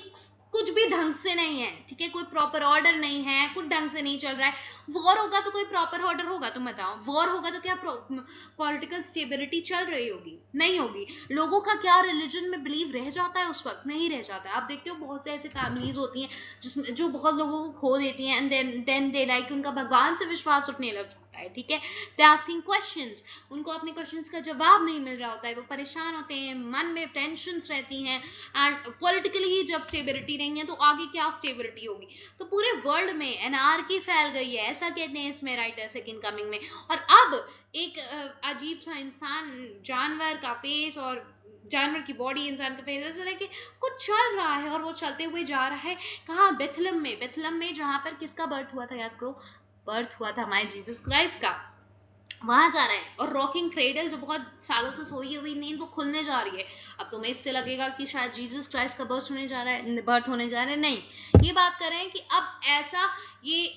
कुछ भी ढंग से नहीं है, ठीक है, कोई प्रॉपर ऑर्डर नहीं है, कुछ ढंग से नहीं चल रहा है। वॉर होगा तो कोई प्रॉपर ऑर्डर होगा, तुम बताओ, वॉर होगा तो क्या पॉलिटिकल स्टेबिलिटी चल रही होगी, नहीं होगी। लोगों का क्या रिलीजन में बिलीव रह जाता है उस वक्त, नहीं रह जाता है। आप देखते हो बहुत से ऐसे फैमिलीज होती हैं जिसमें जो बहुत लोगों को खो देती हैं एंड देन दे लाइक उनका भगवान से विश्वास उठने लग जाता है, ठीक है। दे आस्किंग क्वेश्चंस, उनको अपने क्वेश्चंस का जवाब नहीं मिल रहा होता है, वो परेशान होते हैं, मन में टेंशंस रहती हैं एंड पॉलिटिकली ही जब स्टेबिलिटी नहीं है तो आगे क्या स्टेबिलिटी होगी। तो पूरे वर्ल्ड में एनार्की फैल गई है, ऐसा कहते हैं इसमें राइटर सेकंड कमिंग में। और अब एक अजीब सा इंसान, जानवर का फेस और जानवर की बॉडी इंसान का फेस ऐसा कि कुछ चल रहा है और वो चलते हुए जा रहा है कहाँ, बेथलम में जहां पर किसका बर्थ हुआ था, याद करो, बर्थ हुआ था हमारे जीसस क्राइस्ट का, वहां जा रहा है। और रॉकिंग क्रेडल जो बहुत सालों से सोई हुई नींद वो खुलने जा रही है। अब तुम्हें इससे लगेगा कि शायद जीसस क्राइस्ट का बर्थ होने जा रहा है, नहीं, ये बात कर रहे हैं कि अब ऐसा ये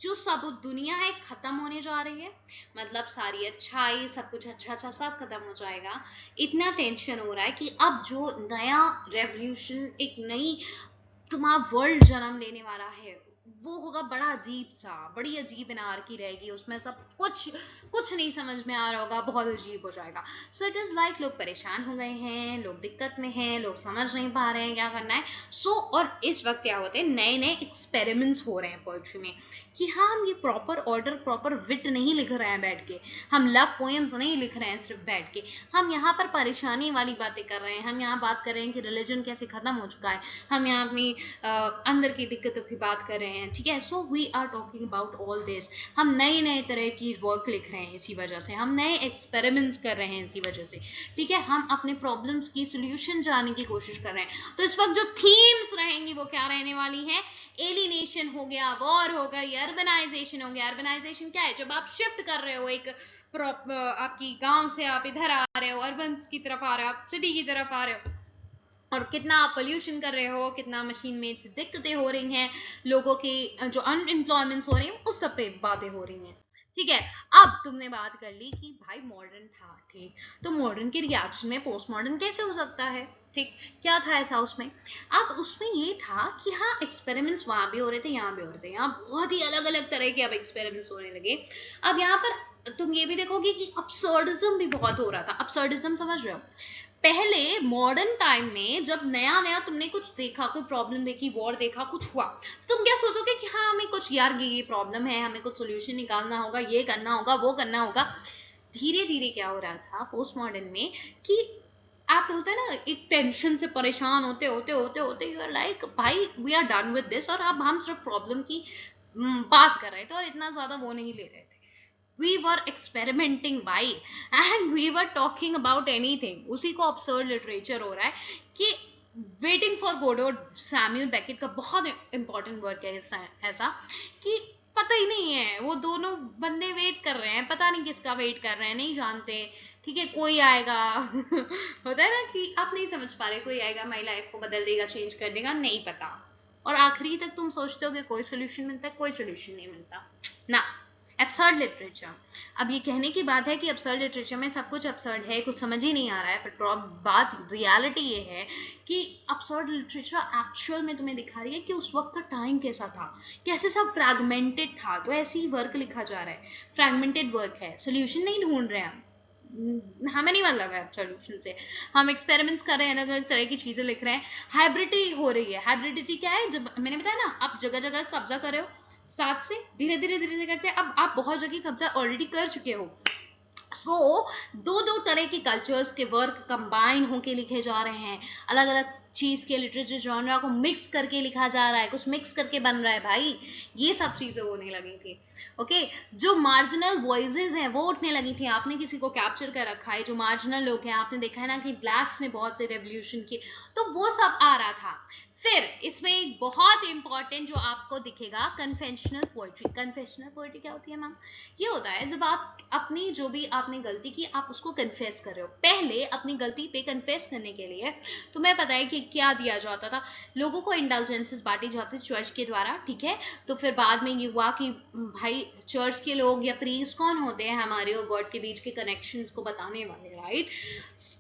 जो सब दुनिया है खत्म होने जा रही है, मतलब सारी अच्छाई सब कुछ अच्छा अच्छा सब खत्म हो जाएगा। इतना टेंशन हो रहा है कि अब जो नया रेवोल्यूशन, एक नई तुम्हारा वर्ल्ड जन्म लेने वाला है, वो होगा बड़ा अजीब सा, बड़ी अजीब एनार्की रहेगी उसमें, सब कुछ नहीं समझ में आ रहा होगा, बहुत अजीब हो जाएगा। सो इट इज लाइक लोग परेशान हो गए हैं, लोग दिक्कत में हैं, लोग समझ नहीं पा रहे हैं क्या करना है। सो और इस वक्त क्या होते हैं, नए नए एक्सपेरिमेंट्स हो रहे हैं पोएट्री में कि हाँ हम ये प्रॉपर ऑर्डर प्रॉपर विट नहीं लिख रहे हैं बैठ के, हम लव पोएम्स नहीं लिख रहे हैं सिर्फ बैठ के, हम यहाँ पर परेशानी वाली बातें कर रहे हैं, हम यहाँ बात कर रहे हैं कि रिलीजन कैसे खत्म हो चुका है, हम यहाँ अपनी अंदर की दिक्कतों की बात कर रहे हैं, ठीक है। So we are talking about all this, हम नए नए तरह की वर्क लिख रहे हैं इसी वजह से, हम नए एक्सपेरिमेंट्स कर रहे हैं इसी वजह से, ठीक है, हम अपने प्रॉब्लम्स की सोल्यूशन जानने की कोशिश कर रहे हैं। तो इस वक्त जो थीम्स रहेंगी वो क्या रहने वाली है, एलिनेशन हो गया, वॉर हो गया, अर्बनाइजेशन हो गया। अर्बनाइजेशन क्या है, जब आप शिफ्ट कर रहे हो एक आपकी गांव से आप इधर आ रहे हो, अर्बन की तरफ आ रहे हो, आप सिटी की तरफ आ रहे हो, और कितना आप पोल्यूशन कर रहे हो, कितना मशीन में दिक्कतें हो रही हैं, लोगों की जो अनएम्प्लॉयमेंट हो रही है, उस सब पे बातें हो रही हैं, ठीक है। अब तुमने बात कर ली कि भाई मॉडर्न था, ठीक, तो मॉडर्न के रिएक्शन में पोस्ट मॉडर्न कैसे हो सकता है, ठीक, क्या था ऐसा उसमें। अब उसमें ये था कि हाँ एक्सपेरिमेंट्स वहां भी हो रहे थे, यहाँ भी हो रहे थे, यहाँ बहुत ही अलग अलग तरह के अब एक्सपेरिमेंट्स होने लगे। अब यहाँ पर तुम ये भी देखोगे कि अपसर्डिज्म भी बहुत हो रहा था। अपसर्डिज्म समझ रहे हो, पहले मॉडर्न टाइम में जब नया नया तुमने कुछ देखा, कोई प्रॉब्लम देखी, वॉर देखा, कुछ हुआ, तो तुम क्या सोचोगे कि हाँ हमें कुछ, यार ये प्रॉब्लम है, हमें कुछ सोल्यूशन निकालना होगा, ये करना होगा, वो करना होगा। धीरे धीरे क्या हो रहा था पोस्ट मॉडर्न में कि आप होता है ना, एक टेंशन से परेशान होते होते होते होते यू आर लाइक भाई we are done with this, और अब हम सिर्फ प्रॉब्लम की बात कर रहे थे और इतना ज्यादा वो नहीं ले रहे थे. We were experimenting by and we were talking about anything. उसी को absurd literature हो रहा है कि Waiting for Godot Samuel Beckett का बहुत इंपॉर्टेंट वर्क है ऐसा कि पता ही नहीं है, वो दोनों बंदे वेट कर रहे हैं, पता नहीं किसका वेट कर रहे हैं, नहीं जानते. ठीक है, कोई आएगा होता है ना कि आप नहीं समझ पा रहे, कोई आएगा माई लाइफ को बदल देगा, चेंज कर देगा, नहीं पता. और आखिरी तक तुम सोचते हो कि कोई सोल्यूशन मिलता है, कोई सोल्यूशन नहीं मिलता ना. Absurd literature. अब ये कहने की बात है कि एब्सर्ड लिटरेचर में सब कुछ एब्सर्ड है, कुछ समझ ही नहीं आ रहा है, पर बात रियलिटी ये है कि एब्सर्ड लिटरेचर एक्चुअल में तुम्हें दिखा रही है कि उस वक्त का टाइम कैसा था, कैसे सब फ्रैगमेंटेड था. तो ऐसे ही वर्क लिखा जा रहा है, फ्रैगमेंटेड वर्क है, सोल्यूशन नहीं ढूंढ रहे हैं हमें, नहीं मतलब है सोल्यूशन से, हम एक्सपेरिमेंट्स कर रहे हैं, अलग अलग तरह की चीजें लिख रहे हैं. हाइब्रिडिटी हो रही है. हाइब्रिडिटी क्या है? जब मैंने बताया ना, आप जगह जगह कब्जा कर रहे हो, साथ से धीरे धीरे धीरे धीरे करते हैं, अब आप बहुत जगह कब्जा ऑलरेडी कर चुके हो. सो दो तरह के कल्चर्स के वर्क कंबाइन होके लिखे जा रहे हैं, अलग अलग चीज के लिटरेचर जॉनरा को मिक्स करके लिखा जा रहा है, कुछ मिक्स करके बन रहा है भाई. ये सब चीजें होने लगी थी. ओके, जो मार्जिनल वॉइसेस हैं वो उठने लगी थी. आपने किसी को कैप्चर कर रखा है, जो मार्जिनल लोग हैं, आपने देखा है ना कि ब्लैक्स ने बहुत से रेवोल्यूशन किए, तो वो सब आ रहा था. फिर इसमें एक बहुत इंपॉर्टेंट जो आपको दिखेगा, कन्फेशनल पोएट्री. कन्फेशनल पोएट्री क्या होती है मैम? ये होता है जब आप अपनी जो भी आपने गलती की, आप उसको कन्फेस कर रहे हो. पहले अपनी गलती पे कन्फेस करने के लिए तुम्हें पता है कि क्या दिया जाता था, लोगों को इंडल्जेंसेस बांटी जाती थी चर्च के द्वारा. ठीक है, तो फिर बाद में ये हुआ कि भाई चर्च के लोग या प्रीस्ट कौन होते हैं हमारे और गॉड के बीच के कनेक्शंस को बताने वाले, राइट?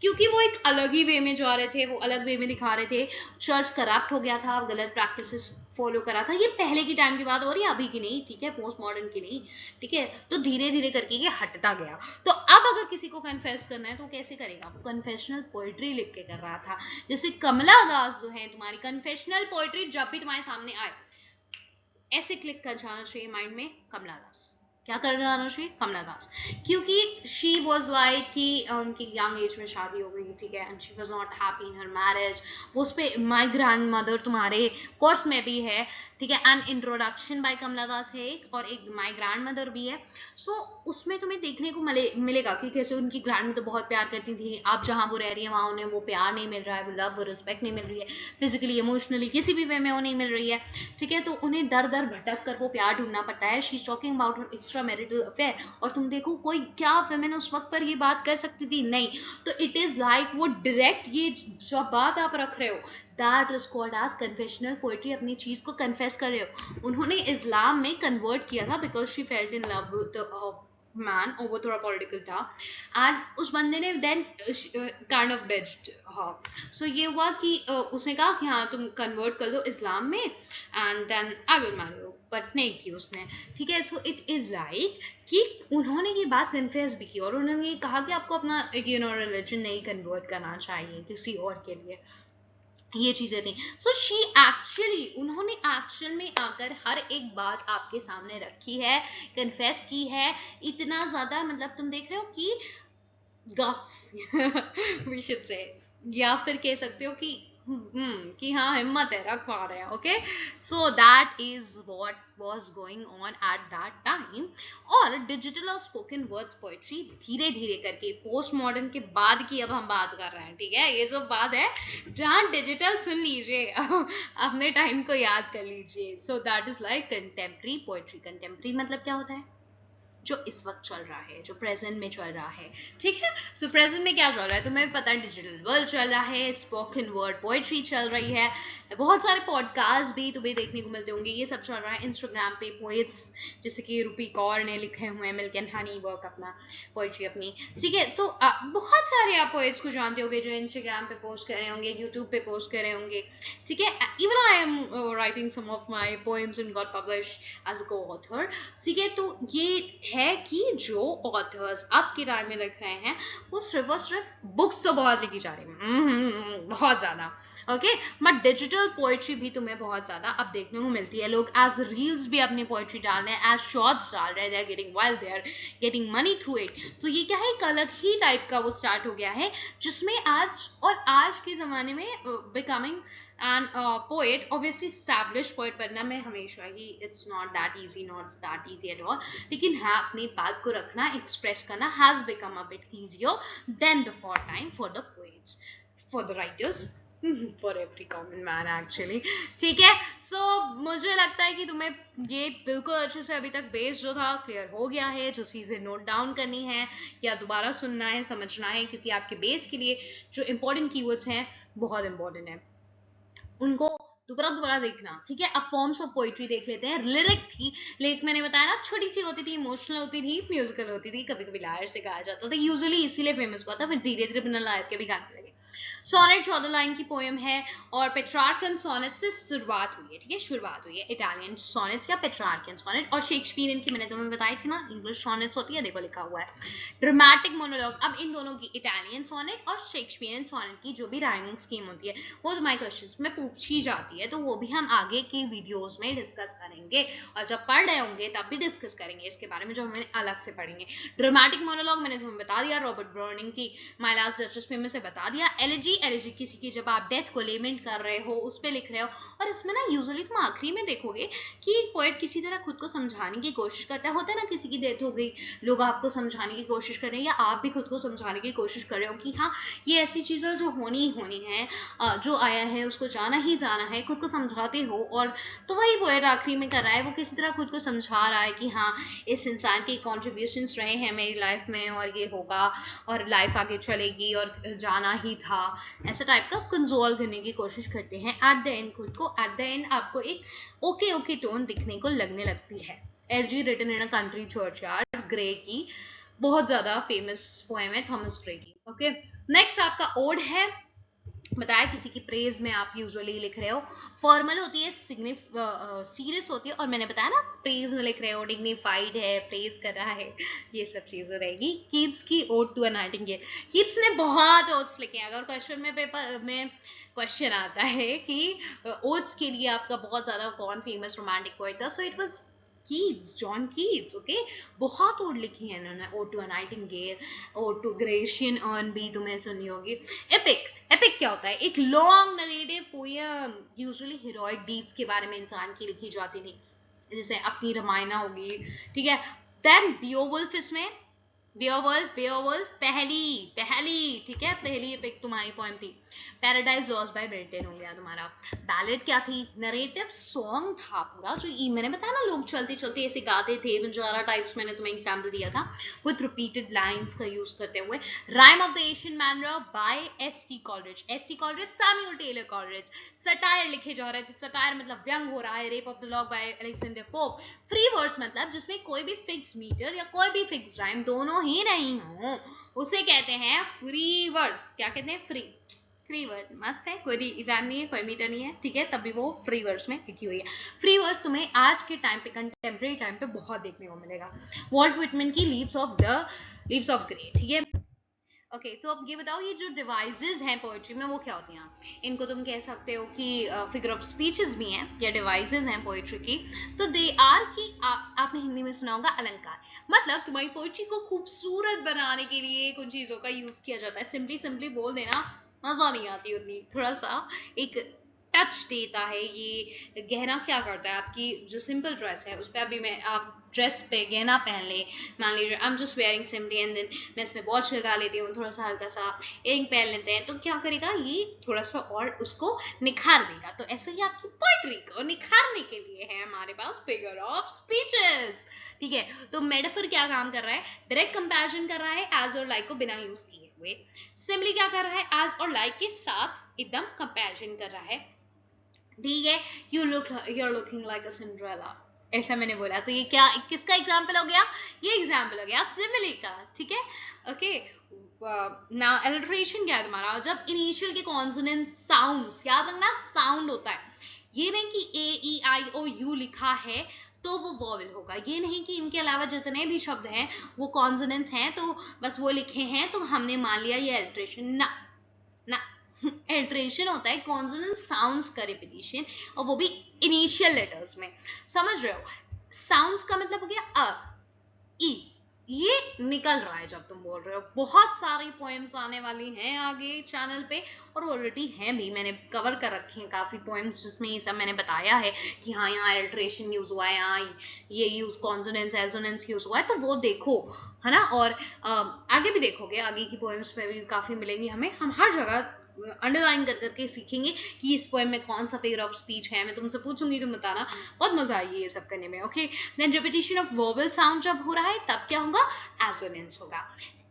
क्योंकि वो एक अलग ही वे में जा रहे थे, वो अलग वे में दिखा रहे थे. चर्च करप्ट हो गया था, गलत प्रैक्टिसेस फॉलो करा था. ये पहले की टाइम की बात हो रही है, अभी की नहीं. ठीक है, पोस्ट मॉडर्न की नहीं. ठीक है, तो धीरे धीरे करके ये हटता गया. तो अब अगर किसी को कन्फेस करना है तो कैसे करेगा? वो कन्फेशनल पोएट्री लिख के कर रहा था. जैसे कमला दास जो है, तुम्हारी कन्फेशनल पोएट्री जब भी तुम्हारे सामने आए, ऐसे क्लिक कर जाना चाहिए माइंड में, कमला दास. क्या कर जाना चाहिए? कमला दास. क्योंकि शी वॉज लाइक कि उनकी यंग एज में शादी हो गई. ठीक है, and she was not happy in her marriage. वो उस पर माई ग्रैंड मदर तुम्हारे कोर्स में भी है. ठीक है, एन इंट्रोडक्शन बाय कमला दास है एक, और एक माई ग्रैंड मदर भी है. सो उसमें तुम्हें देखने को मिलेगा कि कैसे उनकी ग्रैंड मदर बहुत प्यार करती थी. अब जहाँ वो रह रही है वहाँ उन्हें वो प्यार नहीं मिल रहा है, वो लव, वो रिस्पेक्ट नहीं मिल रही है, फिजिकली इमोशनली किसी भी वे में वो नहीं मिल रही है. ठीक है, तो उन्हें दर दर भटक कर वो प्यार ढूंढना पड़ता है. She is talking about her extra marital affair. और तुम देखो कोई क्या फेमिन उस वक्त पर ये बात कर सकती थी? नहीं. तो इट इज लाइक वो डायरेक्ट ये जो बात आप रख रहे हो, that is called as confessional poetry. अपनी चीज को कन्फेस कर रहे हो. उन्होंने इस्लाम में कन्वर्ट किया था because she felt in love with man, और वो थोड़ा पॉलिटिकल था, एंड उस बंदे ने देन काइंड ऑफ डिच्ड हर. सो ये हुआ कि उसने कहा कि हाँ तुम कन्वर्ट कर लो इस्लाम में and then I will marry you, but नहीं की उसने. ठीक है, सो इट इज लाइक कि उन्होंने ये बात कन्फेस भी की, और उन्होंने ये कहा कि आपको अपना रिलीजन नहीं कन्वर्ट करना चाहिए किसी और के लिए. ये चीजें थी. सो शी एक्चुअली, उन्होंने एक्शन में आकर हर एक बात आपके सामने रखी है, कन्फेस की है. इतना ज्यादा मतलब तुम देख रहे हो कि गट्स वी शुड से, या फिर कह सकते हो कि हाँ हिम्मत है, रख पा रहे हैं. Okay, so that is what was going on at that time. और डिजिटल और स्पोकन वर्ड्स पोएट्री धीरे धीरे करके पोस्ट मॉडर्न के बाद की अब हम बात कर रहे हैं. ठीक है, ये जो बात है जहाँ डिजिटल सुन लीजिए अपने टाइम को याद कर लीजिए. सो that is like contemporary poetry. Contemporary मतलब क्या होता है? जो इस वक्त चल रहा है, जो प्रेजेंट में चल रहा है. ठीक है, सो प्रेजेंट में क्या चल रहा है तुम्हें पता है, डिजिटल वर्ल्ड चल रहा है, स्पोकन वर्ड पोएट्री चल रही है, बहुत सारे पॉडकास्ट भी तुम्हें देखने को मिलते होंगे. ये सब चल रहा है इंस्टाग्राम पे. पोएट्स जैसे कि रूपी कौर ने लिखे हुए हैं मिल्क एंड हनी वर्क, अपना पोएट्री अपनी. ठीक है, तो बहुत सारे आप पोएट्स को जानते होंगे जो इंस्टाग्राम पे पोस्ट कर रहे होंगे, यूट्यूब पे पोस्ट कर रहे होंगे. ठीक है, even I am writing some of my poems and got publish as a coauthor. ठीक है, तो ये है कि जो ऑथर्स अब के टाइम में लिख रहे हैं वो सिर्फ और सिर्फ बुक्स तो बहुत लिखी जा रही है, बहुत ज्यादा. ओके। बट डिजिटल पोइट्री भी तुम्हें बहुत ज्यादा अब देखने को मिलती है, लोग एज रील्स भी अपनी पोइट्री डाल रहे हैं, एज शॉर्ट्स डाल रहे हैं, they are getting while, they are getting money through it. तो ये क्या है, एक अलग ही टाइप का वो स्टार्ट हो गया है, जिसमें आज के जमाने में becoming an poet, obviously establish poet बनना में हमेशा ही it's not that easy at all, लेकिन हाँ अपनी बात को रखना, एक्सप्रेस करना has become a bit easier than the for time for the poets, for the writers, for every common man actually. ठीक है, सो मुझे लगता है कि तुम्हें ये बिल्कुल अच्छे से अभी तक बेस जो था क्लियर हो गया है, जो चीज़ें नोट डाउन करनी है या दोबारा सुनना है, समझना है, क्योंकि आपके बेस के लिए जो इंपॉर्टेंट कीवर्ड्स हैं बहुत इंपॉर्टेंट है, उनको दोबारा देखना। ठीक है, अब फॉर्म्स ऑफ पोइट्री देख लेते हैं। लिरिक थी, लिरिक मैंने बताया ना छोटी सी होती थी, इमोशनल होती थी, म्यूजिकल होती थी, कभी कभी लायर से गाया जाता था, यूजुअली इसीलिए फेमस हुआ था, फिर धीरे धीरे बिना लायर के भी गाने लगे। सोनेट 14 लाइन की पोएम है और पेट्रार्कन सोनेट से शुरुआत हुई है। ठीक है, शुरुआत हुई है इटालियन सोनेट्स या पेट्रार्कन सोनेट, और शेक्सपियरियन की मैंने तुम्हें बताई थी ना, इंग्लिश सोनेट्स होती है, देखो लिखा हुआ है ड्रामेटिक मोनोलॉग। अब इन दोनों की, इटालियन सोनेट और शेक्सपियरियन सोनेट की जो भी राइमिंग स्कीम होती है वो तुम्हारे क्वेश्चंस में पूछी जाती है, तो वो भी हम आगे की वीडियोस में डिस्कस करेंगे, और जब पढ़ रहे होंगे तब भी डिस्कस करेंगे इसके बारे में, जो हमें अलग से पढ़ेंगे। ड्रामेटिक मोनोलॉग मैंने तुम्हें बता दिया, रॉबर्ट ब्राउनिंग की माय लास्ट डचेस में से बता दिया। एलिजी किसी की जब आप डेथ को लेमेंट कर रहे हो, उस पर लिख रहे हो, और इसमें ना यूजुअली तुम आखिरी में देखोगे कि पोएट किसी तरह खुद को समझाने की कोशिश करता है। होता है ना, किसी की डेथ हो गई, लोग आपको समझाने की कोशिश कर रहे हैं, या आप भी खुद को समझाने की कोशिश कर रहे हो कि हाँ ये ऐसी चीज़ है जो होनी है, जो आया है उसको जाना ही जाना है, खुद को समझाते हो। और तो वही पोएट आखिरी में कर रहा है, वो किसी तरह खुद को समझा रहा है कि हाँ इस इंसान के कॉन्ट्रीब्यूशंस रहे हैं मेरी लाइफ में, और ये होगा, और लाइफ आगे चलेगी, और जाना ही था, ऐसा टाइप का कंसोल करने की कोशिश करते हैं। एट द एंड खुद को, एट द एंड आपको एक ओके टोन दिखने को लगने लगती है। Elegy Written in a Country Churchyard, Gray की बहुत ज्यादा फेमस पोएम है, थॉमस ग्रे की। ओके, नेक्स्ट आपका ओड है, बताया किसी की प्रेज में आप यूजुअली लिख रहे हो, फॉर्मल होती है, सीरियस होती है, और मैंने बताया ना प्रेज में लिख रहे हो, डिग्निफाइड है, प्रेज कर रहा है, ये सब चीजें रहेगी। कीट्स की Ode to a Nightingale, Keats ने बहुत ओड्स लिखे हैं। अगर क्वेश्चन में पेपर में क्वेश्चन आता है कि ओड्स के लिए आपका बहुत ज्यादा कौन फेमस रोमांटिक पोएट था, so it was Keats, John Keats. Okay, बहुत ओड लिखी है इन्होंने, Ode to a Nightingale, Ode to Grecian Urn भी तुम्हें सुनी होगी। एपिक क्या होता है, एक long narrative poem, usually heroic deeds के बारे में इंसान की लिखी जाती थी, जैसे अपनी रामायण होगी। ठीक है, देन बियोवुल्फ, इसमें बियोवुल्फ पहली ठीक है, पहली एपिक तुम्हारी पोएम थी। पैराडाइज लॉस्ट बाय मिल्टन हो गया तुम्हारा। बैलेड क्या थी, नरेटिव सॉन्ग था पूरा, जो मैंने बताया ना लोग चलते चलते ऐसे गाते थे, बंजारा टाइप्स, मैंने तुम्हें एग्जांपल दिया था, विद रिपीटेड लाइंस का यूज करते हुए। Rime of the Ancient Mariner by S T. Coleridge, Samuel Taylor Coleridge. Satire लिखे जा रहे थे, सटायर मतलब व्यंग हो रहा है, Rape of the Lock by Alexander Pope. Free verse मतलब जिसमें कोई भी फिक्स मीटर या कोई भी फिक्स राइम दोनों ही नहीं हो, उसे कहते हैं फ्री वर्स। क्या कहते हैं, फ्री वर्स। मस्त है, कोई राइम नहीं है, कोई मीटर नहीं है, ठीक है, तभी वो फ्री वर्स में लिखी हुई है। फ्री वर्स तुम्हें आज के टाइम पे, कंटेम्प्रेरी टाइम पे बहुत देखने को मिलेगा। वॉल्ट विटमैन की लीव्स ऑफ ग्रे। ठीक है, ओके, तो अब ये बताओ, ये जो डिवाइसेस हैं पोएट्री में वो क्या होती हैं? इनको तुम कह सकते हो कि फिगर ऑफ स्पीचेस भी हैं, या डिवाइसेस हैं पोएट्री की। तो दे आर की आपने हिंदी में सुना होगा अलंकार, मतलब तुम्हारी पोएट्री को खूबसूरत बनाने के लिए कुछ चीजों का यूज किया जाता है। सिंपली बोल देना मजा नहीं आती उतनी, थोड़ा सा एक टच देता है। ये गहना क्या करता है, आपकी जो सिंपल ड्रेस है उस पर, अभी मैं आप ड्रेस पे गहना पहन ले, मान लीजिए I am just wearing simply, and then मैं इसमें वॉच लगा लेती हूँ, थोड़ा सा हल्का सा इयरिंग पहन लेते हैं, तो क्या करेगा ये, थोड़ा सा और उसको निखार देगा। तो ऐसे ही आपकी पोएट्री को निखारने के लिए है हमारे पास फिगर ऑफ स्पीचेस। ठीक है, तो मेटाफर क्या काम कर रहा है, डायरेक्ट कंपैरिजन कर रहा है एज और लाइक को बिना यूज किए हुए। सिमिली क्या कर रहा है, एज और लाइक के साथ एकदम कंपैरिजन कर रहा है। ठीक है, you're looking like a Cinderella, ऐसा मैंने बोला, तो ये क्या, किसका एग्जाम्पल हो गया, ये एग्जाम्पल हो गया सिमिली का। ठीक है, ओके, ना एलिट्रेशन क्या है तुम्हारा, जब इनिशियल के कॉन्सोनेंट साउंड्स, याद रखना साउंड होता है, ये नहीं कि A-E-I-O-U लिखा है तो वो वॉवेल होगा, ये नहीं कि इनके अलावा जितने भी शब्द हैं वो कॉन्सोनेंट्स हैं तो बस वो लिखे हैं तो हमने मान लिया ये एलिट्रेशन, ना ना, एल्ट्रेशन होता है कॉन्सोनेंट साउंड्स का रिपीटिशन, और वो भी इनिशियल लेटर्स में। समझ रहे हो? साउंड्स का मतलब हो गया अ, ई, ये निकल रहा है जब तुम बोल रहे हो। बहुत सारी पोएम्स आने वाली हैं आगे चैनल पे, और ऑलरेडी हैं भी, मैंने कवर कर रखी हैं काफी पोएम्स जिसमें ये सब मैंने बताया है कि हाँ यहाँ एल्ट्रेशन यूज हुआ है, यहाँ ये यूज कॉन्सोनेंस एसोनेंस यूज हुआ है, तो वो देखो, है ना। और आगे भी देखोगे, आगे की पोएम्स में भी काफी मिलेंगी हमें, हम हर जगह अंडरलाइन कर करके सीखेंगे कि इस पोएम में कौन सा फिगर ऑफ स्पीच है। मैं तुमसे पूछूंगी, तुम बताना, बहुत मजा आएगी ये सब करने में। Okay, then repetition of vowel sound जब हो रहा है तब क्या होगा? एसोनेंस होगा।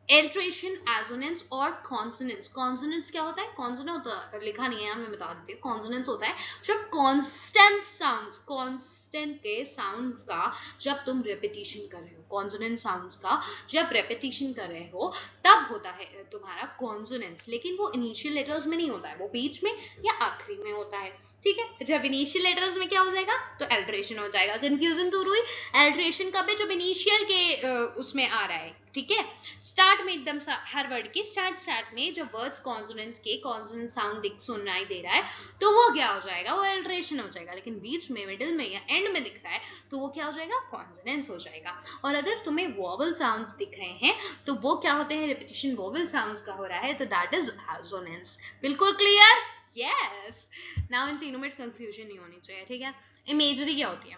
एल्ट्रेशन, एसोनेंस और कॉन्सोनेंस। कॉन्सोनेंस क्या होता है? कॉन्सोनेंट होता है, लिखा नहीं है, मैं बता देती हूँ। कॉन्सोनेंस होता है जब कांस्टेंट साउंड्स, कांस्टेंट के साउंड का जब तुम रेपिटेशन कर रहे हो, कॉन्सोनेंट साउंड्स का जब रेपिटेशन कर रहे हो तब होता है तुम्हारा कॉन्सोनेंस। लेकिन वो इनिशियल लेटर्स में नहीं होता है, वो बीच में या आखिरी में होता है। ठीक है, जब इनिशियल लेटर्स में क्या हो जाएगा? तो एल्ट्रेशन हो जाएगा। कंफ्यूजन दूर हुई? एल्ट्रेशन कब है? जब इनिशियल के उसमें आ रहा है। ठीक है, स्टार्ट में एकदम हर वर्ड के स्टार्ट में जब वर्ड्स कॉन्सोनेंट्स के कॉन्सोनेंट साउंड सुनाई दे रहा है तो वो क्या हो जाएगा? वो एल्ट्रेशन हो जाएगा। लेकिन बीच में, मिडिल में या एंड में दिख रहा है तो वो क्या हो जाएगा? कॉन्सोनेंस हो जाएगा। और अगर तुम्हें वोवेल साउंड्स दिख रहे हैं तो वो क्या होते हैं? रिपीटिशन वोवेल साउंड्स का हो रहा है तो दैट इज एसोनेंस। बिल्कुल क्लियर? यस। नाउ इन तीनों में कंफ्यूजन नहीं होनी चाहिए। ठीक है, इमेजरी क्या होती है?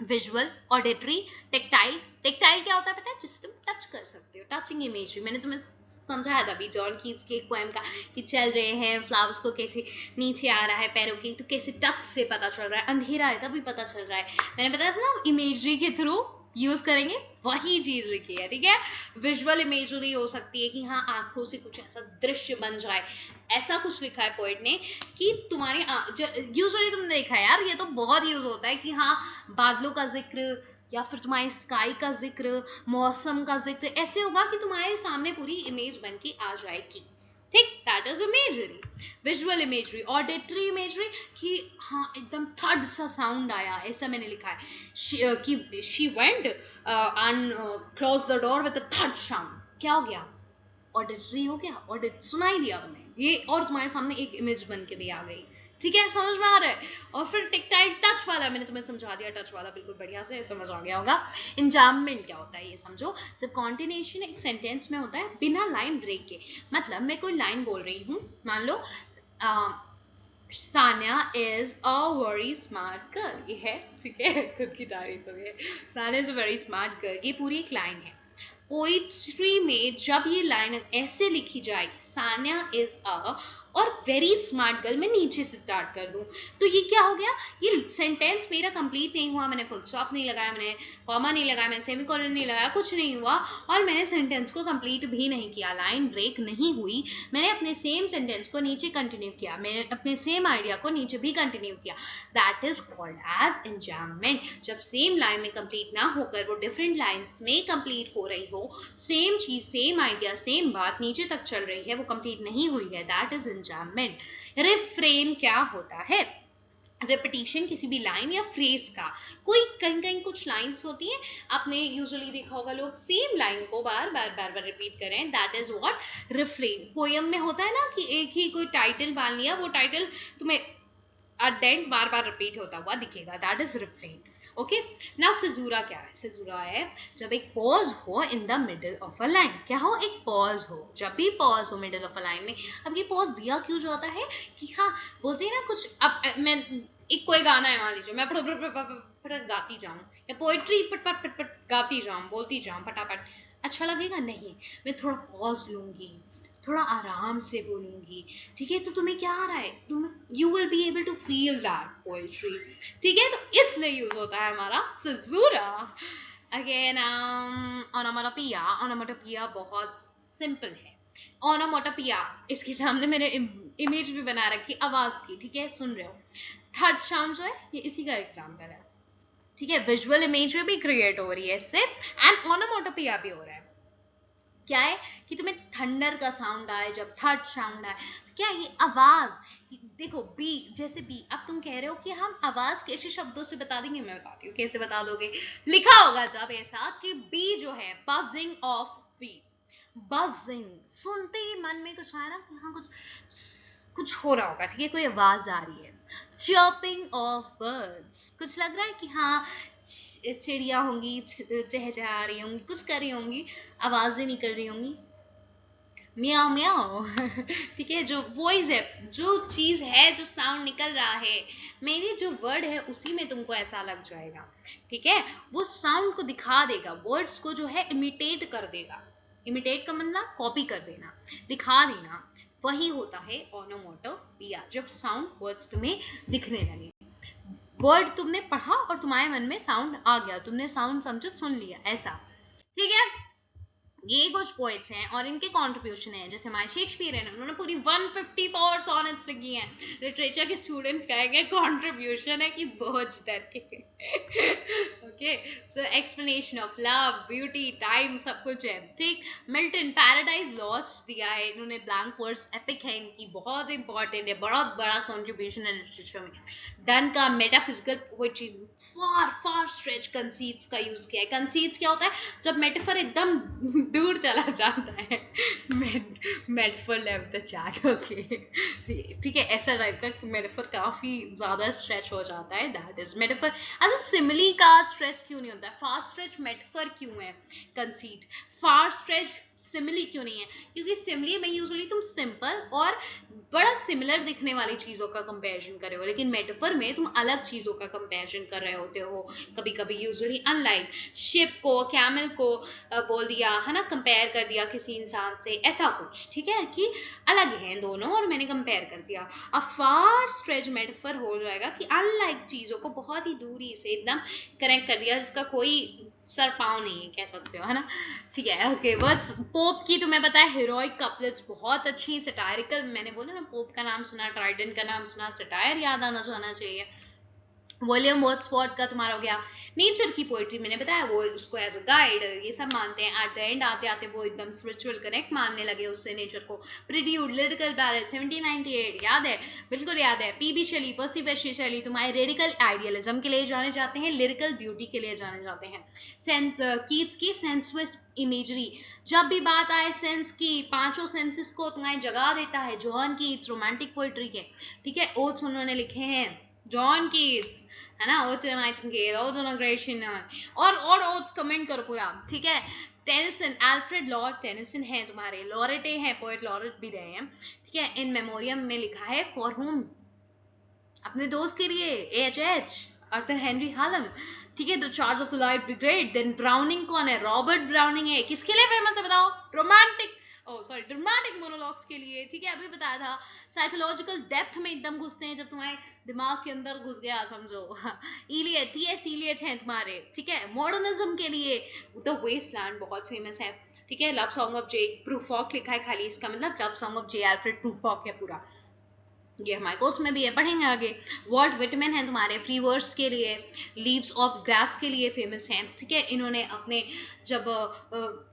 Visual, auditory, tactile. टेक्टाइल क्या होता है पता है? जिससे तुम टच कर सकते हो, टचिंग इमेजरी। मैंने तुम्हें समझाया था अभी जॉन कीट्स के एक पोएम का कि चल रहे हैं फ्लावर्स को कैसे नीचे आ रहा है पैरों के, तो कैसे टच से पता चल रहा है, अंधेरा है तभी पता चल रहा है। मैंने बताया था ना, इमेजरी के थ्रू यूज करेंगे, वही चीज लिखी है। ठीक है, विजुअल इमेजरी हो सकती है कि हाँ आंखों से कुछ ऐसा दृश्य बन जाए, ऐसा कुछ लिखा है पोएट ने कि तुम्हारी यूजुअली तुमने देखा है यार, ये तो बहुत यूज होता है कि हाँ बादलों का जिक्र या फिर तुम्हारी स्काई का जिक्र, मौसम का जिक्र, ऐसे होगा कि तुम्हारे सामने पूरी इमेज बन के आ जाएगी। ठीक, that is imagery, visual imagery. Auditory imagery कि हाँ एकदम थर्ड सा साउंड आया, ऐसा मैंने लिखा है कि she went and close the door with a third sound. क्या हो गया? ऑडिटरी हो गया, ऑडिट सुनाई दिया तुम्हें ये, और तुम्हारे सामने एक इमेज बन के भी आ गई। ठीक है, समझ में आ रहा है? और फिर टेक्टाइल टच वाला मैंने तुम्हें समझा दिया, टच वाला बिल्कुल बढ़िया से समझ आ गया होगा। इंजाममेंट क्या होता है ये समझो। जब कॉन्टिन्यूएशन एक सेंटेंस में होता है बिना लाइन ब्रेक के, मतलब मैं कोई लाइन बोल रही हूँ, मान लो Sania is a very smart girl, ये है। ठीक है, खुद की तारीफ हो गई। Sania is a very smart girl, ये पूरी एक लाइन है। पोइट्री में जब ये लाइन ऐसे लिखी जाएगी, सानिया इज अ और वेरी स्मार्ट गर्ल, मैं नीचे से स्टार्ट कर दूं, तो ये क्या हो गया? ये सेंटेंस मेरा कंप्लीट नहीं हुआ, मैंने फुल स्टॉप नहीं लगाया, मैंने कॉमा नहीं लगाया, मैंने सेमीकोलन नहीं लगाया, कुछ नहीं हुआ, और मैंने सेंटेंस को कंप्लीट भी नहीं किया, लाइन ब्रेक नहीं हुई, मैंने अपने सेम सेंटेंस को नीचे कंटिन्यू किया, मैंने अपने सेम आइडिया को नीचे भी कंटिन्यू किया, दैट इज कॉल्ड एज इंजाममेंट। जब सेम लाइन में कंप्लीट ना होकर वो डिफरेंट लाइन्स में कंप्लीट हो रही हो, सेम चीज, सेम आइडिया, सेम बात नीचे तक चल रही है, वो कंप्लीट नहीं हुई है, दैट इज इंजाममेंट। रिफ्रेन क्या होता है? रिपीटिशन किसी भी लाइन या फ्रेज का। कोई कहीं कहीं कुछ लाइंस होती हैं, आपने यूजुअली देखा होगा लोग सेम लाइन को बार बार रिपीट करें, that is what? Refrain. Poem में होता है ना कि एक ही कोई टाइटल मान लिया, वो टाइटल तुम्हें अडेंट बार बार रिपीट होता हुआ दिखेगा, that is refrain. Okay, now caesura क्या है? सिजूरा है जब एक पॉज हो in the middle of a line. क्या हो? एक पॉज हो, जब भी पॉज हो मिडल ऑफ अ लाइन में। अब ये पॉज दिया क्यों जाता है? कि हाँ बोलते हैं ना कुछ, अब मैं एक कोई गाना है मान लीजिए, मैं फटाफट गाती जाऊं, या पोएट्री पट पट पट गाती जाऊं, बोलती जाऊं फटाफट, अच्छा लगेगा? नहीं, मैं थोड़ा पॉज लूंगी, थोड़ा आराम से बोलूंगी। ठीक है, तो तुम्हें क्या आ रहा है? तुम्हें you will be able to feel that poetry. ठीक है, तो इसलिए यूज होता है हमारा सिजूरा। अगेन ओनोमाटोपिया। ओनोमाटोपिया बहुत सिंपल है। ओनोमाटोपिया, इसके सामने मैंने इमेज भी बना रखी आवाज की। ठीक है, सुन रहे हो? थर्ड साउंड जो है ये इसी का एग्जाम्पल है। ठीक है, विजुअल इमेजरी भी क्रिएट हो रही है इससे, एंड ओनोमाटोपिया भी हो रहा है। क्या है कि तुम्हें थंडर का साउंड आए जब थर्ड साउंड आए, क्या ये आवाज, देखो बी, जैसे बी, अब तुम कह रहे हो कि हम आवाज कैसे शब्दों से बता देंगे, मैं बताती हूँ कैसे बता दोगे। लिखा होगा जब ऐसा कि बी जो है, बजिंग ऑफ बी, बजिंग, सुनते ही मन में कुछ आया ना कि हाँ कुछ कुछ हो रहा होगा, ठीक है, कोई आवाज आ रही है, चर्पिंग ऑफ बर्ड्स, कुछ लग रहा है कि हाँ चिड़िया होंगी, चहचहा रही होंगी, कुछ कर रही होंगी, आवाजें निकल रही होंगी, म्याओ म्याओ ठीक है, जो वॉइस है, जो चीज है, जो साउंड निकल रहा है, मेरी जो वर्ड है उसी में तुमको ऐसा लग जाएगा, ठीक है, वो साउंड को दिखा देगा, वर्ड्स को जो है इमिटेट कर देगा, इमिटेट का मतलब कॉपी कर देना, दिखा देना, वही होता है ओनोमोटोपिया, जब साउंड वर्ड्स तुम्हें दिखने लगे, वर्ड तुमने पढ़ा और तुम्हारे मन में साउंड आ गया, तुमने साउंड समझो सुन लिया, ऐसा, ठीक है। ये कुछ पोएट्स हैं और इनके कंट्रीब्यूशन है, जैसे हमारे शेक्सपियर है, उन्होंने पूरी 154 सॉनेट्स लिखी हैं, लिटरेचर के स्टूडेंट्स कहेंगे कंट्रीब्यूशन है कि बोझ दर के okay, so explanation of love, beauty, time, सब कुछ है, ठीक। मिल्टन पैराडाइज लॉस्ट दिया है इन्होंने, ब्लैंक वर्स एपिक है इनकी, बहुत इंपॉर्टेंट है, बहुत बड़ा कंट्रीब्यूशन है लिटरेचर में। डन का मेटाफिजिकल पोएट्री, फार फार स्ट्रेच कंसीट्स का यूज किया है। कंसीट्स क्या होता है, जब मेटाफर एकदम दूर चला जाता है, metaphor left the chat, okay, ठीक है, ऐसा टाइप का मेटाफर काफी ज्यादा स्ट्रेच हो जाता है, दैट इज मेटाफर। अच्छा, सिमिली का स्ट्रेच क्यों नहीं होता है, फार स्ट्रेच मेटाफर क्यों है, कंसीट, फार स्ट्रेच सिमिली क्यों नहीं है, क्योंकि सिमिली में यूजुअली तुम सिंपल और बड़ा सिमिलर दिखने वाली चीजों का कंपैरिजन कर रहे हो, लेकिन मेटाफर में तुम अलग चीजों का कंपैरिजन कर रहे होते हो, कभी कभी यूजुअली अनलाइक शिप को कैमल को बोल दिया है ना, कंपेयर कर दिया किसी इंसान से, ऐसा कुछ, ठीक है, कि अलग हैं दोनों और मैंने कंपेयर कर दिया। अब फार स्ट्रेच मेटाफर हो जाएगा कि अनलाइक चीजों को बहुत ही दूरी से एकदम कनेक्ट कर दिया, जिसका कोई सर पाँव नहीं है, कह सकते हो, है ना, ठीक है, ओके। वर्ड्स पोप की तुम्हें पता है, हीरोइक कपलेट्स बहुत अच्छी, सटायरिकल, मैंने बोला ना, पोप का नाम सुना, ट्राइडेंट का नाम सुना, सटायर याद आना जाना चाहिए। विलियम वर्ड्सवर्थ का तुम्हारा हो गया नेचर की पोएट्री, मैंने बताया वो उसको एज अ गाइड ये सब मानते हैं, एट द एंड आते आते वो एकदम स्पिरिचुअल कनेक्ट मानने लगे उससे नेचर को। प्रीड्यूड, लिरिकल बैलेट 1798 याद है, बिल्कुल याद है। पीबी शेली, पर्सी बेशे शेली तुम्हारे रेडिकल आइडियलिज्म के लिए जाने जाते हैं, लिरिकल ब्यूटी के लिए जाने जाते हैं। कीट्स की सेंसुअस इमेजरी, जब भी बात आए सेंस की, पांचों सेंसेस को तुम्हारी जगा देता है। जॉन कीट्स रोमांटिक पोएट्री के, ठीक है, ओट्स उन्होंने लिखे हैं, जॉन कीट्स, है ना, ओटो नाइटिंगेल, ओटो ग्रेशियन, और ओट्स कमेंट करो पूरा, ठीक है। टेनिसन, अल्फ्रेड लॉर्ड टेनिसन हैं तुम्हारे, लॉरेटे हैं, पोएट लॉरेट भी रहे हैं, ठीक है। इन मेमोरियम में लिखा है फॉर होम, अपने दोस्त के लिए, एच आर्थर हेनरी हालम, ठीक है। The Charge of the Light Brigade. Then Browning कौन है, रॉबर्ट ब्राउनिंग है, किसके लिए फेमस है बताओ, रोमांटिक, ड्रामेटिक मोनोलॉग्स के लिए, ठीक है, अभी बताया था। साइकोलॉजिकल डेप्थ में एकदम घुसते हैं, जब तुम्हारे दिमाग के अंदर घुस गया समझो। इलियट, टीएस इलियट हैं तुम्हारे, ठीक है। मॉडर्निज्म के लिए द वेस्टलैंड बहुत फेमस है, ठीक है। Love song of J Prufrock लिखा है खाली, इसका मतलब love song of J Alfred Prufrock है पूरा, ये हमारे कोर्स में भी है, पढ़ेंगे आगे। वॉल्ट विटमैन है तुम्हारे फ्री वर्ड्स के लिए, लीव्स ऑफ ग्रास के लिए फेमस हैं, ठीक है। इन्होंने अपने जब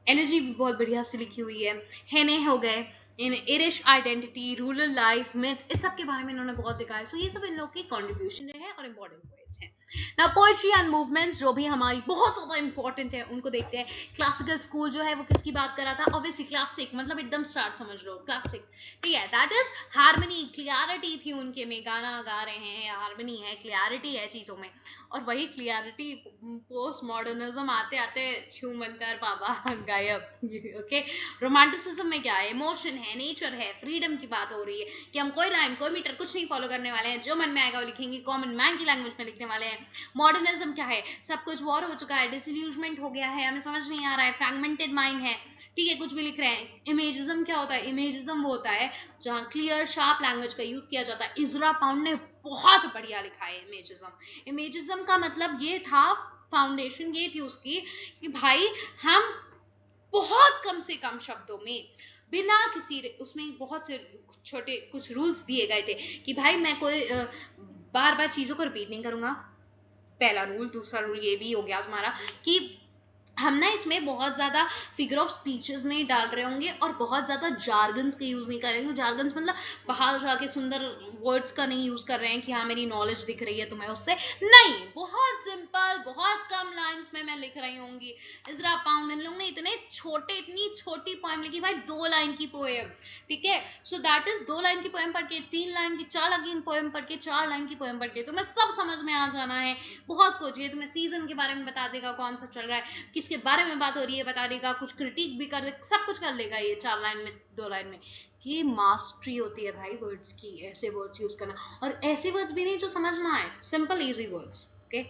एनर्जी भी बहुत बढ़िया से लिखी हुई है। हेने हो गए, in Irish identity, rural life, myth, इस सब के बारे में इन्होंने बहुत लिखा है। सो ये सब इन लोग के कॉन्ट्रीब्यूशन रहे हैं और इम्पोर्टेंट पोएट्स हैं। ना पोएट्री एंड मूवमेंट्स जो भी हमारी बहुत ज्यादा इंपॉर्टेंट है, उनको देखते हैं। क्लासिकल स्कूल जो है वो किसकी बात कर रहा था, ऑब्वियसली क्लासिक मतलब एकदम स्टार्ट समझ लो, क्लासिक, ठीक है, दैट इज हार्मनी, क्लियरिटी थी उनके में, गाना गा रहे हैं, हार्मनी है, क्लियरिटी है चीजों में, और वही क्लियरिटी पोस्ट मॉडर्निज्म आते आते छूमंतर बाबा गायब, ओके। रोमांटिसिज्म में क्या है, इमोशन है, नेचर है, फ्रीडम की बात हो रही है कि हम कोई राइम कोई मीटर कुछ नहीं फॉलो करने वाले हैं, जो मन में आएगा वो लिखेंगे, कॉमन मैन की लैंग्वेज में लिखने वाले हैं। मॉडर्निज्म क्या है, सब कुछ वॉर हो चुका है, डिसइल्यूजमेंट हो गया है, हमें समझ नहीं आ रहा है, फ्रैगमेंटेड माइंड है, ठीक है, कुछ भी लिख रहे हैं। इमेजिज्म क्या होता है, इमेजिज्म वो होता है जहां क्लियर शार्प लैंग्वेज का यूज किया जाता है। इजरा पाउंड ने बहुत बढ़िया लिखा है इमेजिज्म। इमेजिज्म का मतलब ये था, फाउंडेशन ये थी उसकी कि भाई हम बहुत कम से कम शब्दों में, बिना किसी, उसमें बहुत से छोटे कुछ रूल्स दिए गए थे कि भाई मैं कोई बार बार चीजों को रिपीट नहीं करूंगा, पहला रूल। दूसरा रूल ये भी हो गया तुम्हारा कि हम ना इसमें बहुत ज्यादा फिगर ऑफ स्पीचेस नहीं डाल रहे होंगे और बहुत ज्यादा जार्गन्स का यूज नहीं कर रहे होंगे। जार्गन्स मतलब बाहर जाके सुंदर वर्ड्स का नहीं यूज कर रहे हैं कि हाँ मेरी नॉलेज दिख रही है तुम्हें उससे, नहीं, बहुत सिंपल, बहुत कम लाइंस में मैं लिख रही होंगी। इजरा पाउंड इन लोगों ने इतनी छोटी पोएम लिखी भाई, 2 लाइन की पोएम, ठीक है। सो दैट इज 2 लाइन की पोएम पढ़ के, 3 लाइन की, 4 लाइन की पोएम पढ़ के, 4 लाइन की पोएम पढ़ के तुम्हें सब समझ में आ जाना है। बहुत कुछ, ये तुम्हें सीजन के बारे में बता देगा, कौन सा चल रहा है, किसके बारे में बात हो रही है बता देगा, कुछ क्रिटिक भी कर दे, सब कुछ कर लेगा ये 4 लाइन में, 2 लाइन में। ये मास्टरी होती है भाई वर्ड्स की, ऐसे वर्ड्स यूज करना, और ऐसे वर्ड्स भी नहीं जो समझना है, सिंपल इजी वर्ड्स। ओके,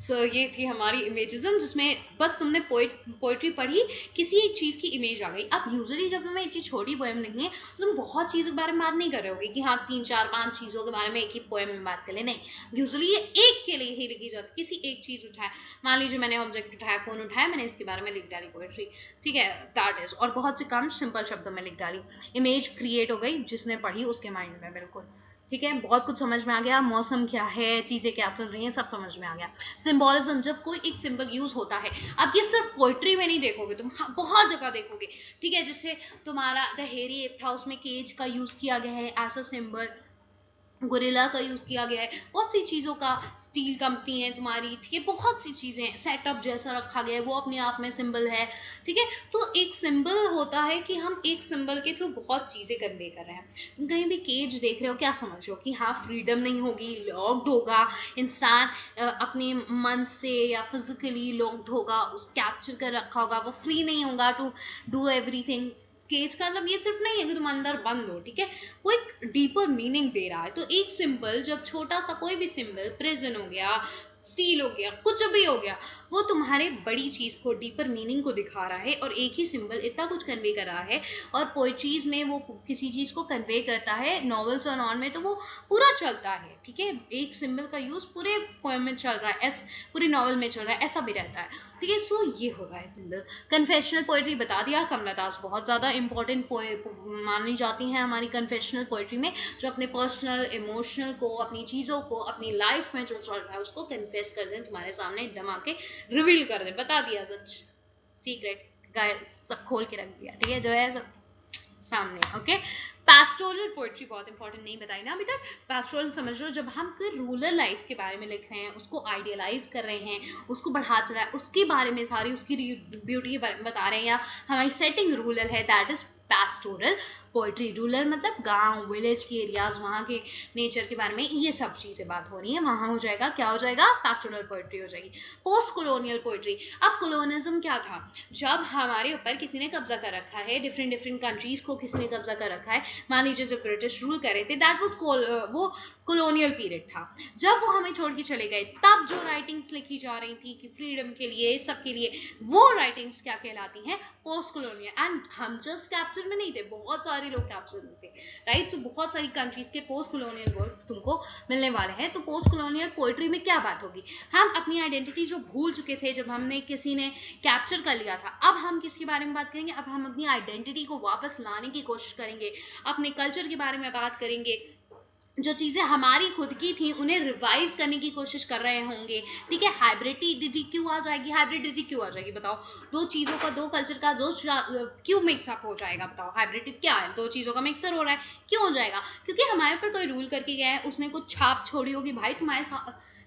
सो ये थी हमारी इमेजिज्म, जिसमें बस तुमने पोइट्री पढ़ी, किसी एक चीज की इमेज आ गई। अब यूजुअली जब तुम्हें इतनी छोटी पोएम लिखनी है तो तुम बहुत चीजों के बारे में बात नहीं कर रहे होगे कि हाँ 3 4 5 चीजों के बारे में एक ही पोएम में बात कर ले, नहीं, यूजुअली ये एक के लिए ही लिखी जाती, किसी एक चीज उठाए, मान लीजिए मैंने ऑब्जेक्ट उठाया, फोन उठाया, मैंने इसके बारे में लिख डाली पोएट्री, ठीक है, दैट इज, और बहुत से कम सिंपल शब्दों में लिख डाली, इमेज क्रिएट हो गई, जिसने पढ़ी उसके माइंड में, बिल्कुल ठीक है, बहुत कुछ समझ में आ गया, मौसम क्या है, चीजें क्या चल रही हैं, सब समझ में आ गया। सिंबोलिज्म, जब कोई एक सिंबल यूज होता है, अब ये सिर्फ पोइट्री में नहीं देखोगे तुम, हाँ, बहुत जगह देखोगे, ठीक है, जैसे तुम्हारा द हेरी एप था, उसमें केज का यूज किया गया है एज अ सिंबल, गोरिल्ला का यूज किया गया है, बहुत सी चीजों का, स्टील कंपनी है तुम्हारी, ठीक है, बहुत सी चीजें, सेटअप जैसा रखा गया है, वो अपने आप में सिंबल है, ठीक है। तो एक सिंबल होता है कि हम एक सिंबल के थ्रू बहुत चीजें कन्वे कर रहे हैं। तुम कहीं भी केज देख रहे हो, क्या समझ रहे हो कि हाँ फ्रीडम नहीं होगी, लॉक्ड होगा, इंसान अपने मन से या फिजिकली लॉक्ड होगा, उस कैप्चर कर रखा होगा, वो फ्री नहीं होगा टू डू एवरीथिंग। केज का मतलब ये सिर्फ नहीं है कि तुम अंदर बंद हो, ठीक है, वो एक डीपर मीनिंग दे रहा है। तो एक सिंबल, जब छोटा सा कोई भी सिंबल, प्रिजन हो गया, स्टील हो गया, कुछ भी हो गया, वो तुम्हारे बड़ी चीज को, डीपर मीनिंग को दिखा रहा है, और एक ही सिंबल इतना कुछ कन्वे कर रहा है। और पोइट्रीज में वो किसी चीज को कन्वे करता है, नॉवेल्स और नॉन में तो वो पूरा चलता है, ठीक है, एक सिंबल का यूज पूरे पोएम में चल रहा है, पूरी नॉवल में चल रहा है, ऐसा भी रहता है, ठीक है। सो ये होता है सिंबल। कन्फेशनल पोइट्री बता दिया, कमला दास बहुत ज्यादा इंपॉर्टेंट मानी जाती हैं हमारी कन्फेशनल पोइट्री में, जो अपने पर्सनल इमोशनल को, अपनी चीजों को, अपनी लाइफ में जो चल रहा है उसको कन्फेस कर दें, तुम्हारे सामने दमा के रिवील कर दे, बता दिया, सच सीक्रेट गाय सब खोल के रख दिया, ठीक है, जो है सब सामने। ओके, पैस्टोरल पोइट्री बहुत इंपॉर्टेंट, नहीं बताई ना अभी तक। पैस्टोरल समझ लो, जब हम कोई रूरल लाइफ के बारे में लिख रहे हैं, उसको आइडियलाइज कर रहे हैं, उसको बढ़ा चढ़ा है, उसके बारे में सारी उसकी ब्यूटी के बारे में बता रहे हैं, या हमारी सेटिंग रूरल है, that is pastoral poetry. Rural मतलब गांव, विलेज की एरियाज, वहाँ के नेचर के बारे में ये सब चीजें बात हो रही है, वहां हो जाएगा, क्या हो जाएगा, पैस्टोरल पोइट्री हो जाएगी। पोस्ट कॉलोनियल पोइट्री, अब कॉलोनिज्म क्या था, जब हमारे ऊपर किसी ने कब्जा कर रखा है, डिफरेंट डिफरेंट कंट्रीज को किसी ने कब्जा कर रखा है, मान लीजिए जब ब्रिटिश रूल कर रहे थे, दैट वाज वो कॉलोनियल पीरियड था। जब वो हमें छोड़ के चले गए, तब जो राइटिंग्स लिखी जा रही थी कि फ्रीडम के लिए, सब के लिए, वो राइटिंग्स क्या कहलाती हैं, पोस्ट कॉलोनियल। एंड हम जस्ट कैप्चर में नहीं थे, बहुत सारे लोग कैप्चर में थे, राइट। सो बहुत सारी कंट्रीज के पोस्ट कॉलोनियल वर्क्स तुमको मिलने वाले हैं। तो पोस्ट कॉलोनियल पोइट्री में क्या बात होगी, हम अपनी आइडेंटिटी जो भूल चुके थे जब हमने किसी ने कैप्चर कर लिया था, अब हम किसके बारे में बात करेंगे, अब हम अपनी आइडेंटिटी को वापस लाने की कोशिश करेंगे, अपने कल्चर के बारे में बात करेंगे, जो चीजें हमारी खुद की थी उन्हें रिवाइव करने की कोशिश कर रहे होंगे, ठीक है। हाइब्रिडिटी क्यों आ जाएगी, हाइब्रिडिटी क्यों आ जाएगी बताओ, दो चीजों का, दो कल्चर का जो क्यों मिक्सअप हो जाएगा, बताओ, हाइब्रिडिटी क्या है, दो चीजों का मिक्सर हो रहा है, क्यों हो जाएगा, क्योंकि हमारे पर कोई रूल करके गया है, उसने कुछ छाप छोड़ी होगी, भाई तुम्हारे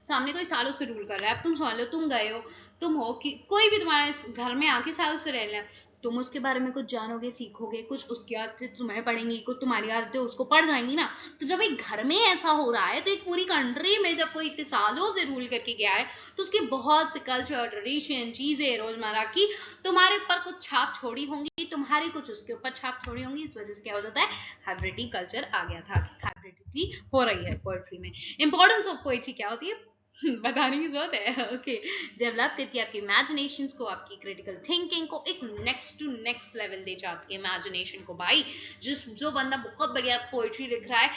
सामने कोई सालों से रूल कर रहा है, अब तुम समझ लो, तुम गए हो, तुम हो कि कोई भी तुम्हारे घर में आके सालों से रह रहा है, तुम उसके बारे में कुछ जानोगे, सीखोगे, कुछ उसकी आदतें तुम्हें पढ़ेंगी, कुछ तुम्हारी आदतें उसको पढ़ जाएंगी ना। तो जब एक घर में ऐसा हो रहा है, तो एक पूरी कंट्री में जब कोई इतने सालों से रूल करके गया है, तो उसके बहुत से कल्चर, ट्रेडिशन, चीजें रोजमर्रा की तुम्हारे ऊपर कुछ छाप छोड़ी होंगी, तुम्हारी कुछ उसके ऊपर छाप छोड़ी होंगी, इस वजह से क्या हो जाता है, हाइब्रिडिटी कल्चर आ गया था, हाइब्रिडिटी हो रही है पोएट्री में। इंपॉर्टेंस ऑफ पोएट्री क्या होती है, बताने की जरूरत है। ओके, डेवलप करती है आपकी इमेजिनेशन को, आपकी क्रिटिकल थिंकिंग को, एक नेक्स्ट टू नेक्स्ट लेवल दे जाती है इमेजिनेशन को। भाई जो बंदा बहुत बढ़िया पोएट्री लिख रहा है,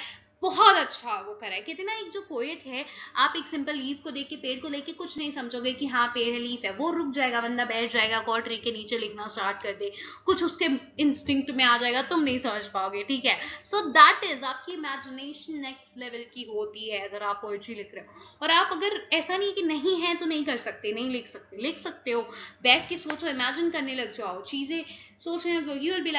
बहुत अच्छा वो करा है। कहते ना एक जो पोएट है, आप एक सिंपल लीफ को देख के पेड़ को लेके कुछ नहीं समझोगे कि हाँ पेड़ है लीफ है, वो रुक जाएगा, बंदा बैठ जाएगा कॉ ट्री के नीचे लिखना स्टार्ट कर दे, कुछ उसके इंस्टिंक्ट में आ जाएगा, तुम नहीं समझ पाओगे, ठीक है। सो दैट इज आपकी इमेजिनेशन नेक्स्ट लेवल की होती है अगर आप पोएट्री लिख रहे हो। और आप अगर ऐसा नहीं कि नहीं है तो नहीं कर सकते, नहीं लिख सकते, लिख सकते हो, बैठ के सोचो, इमेजिन करने लग जाओ चीजें, सोचने लगो, you will be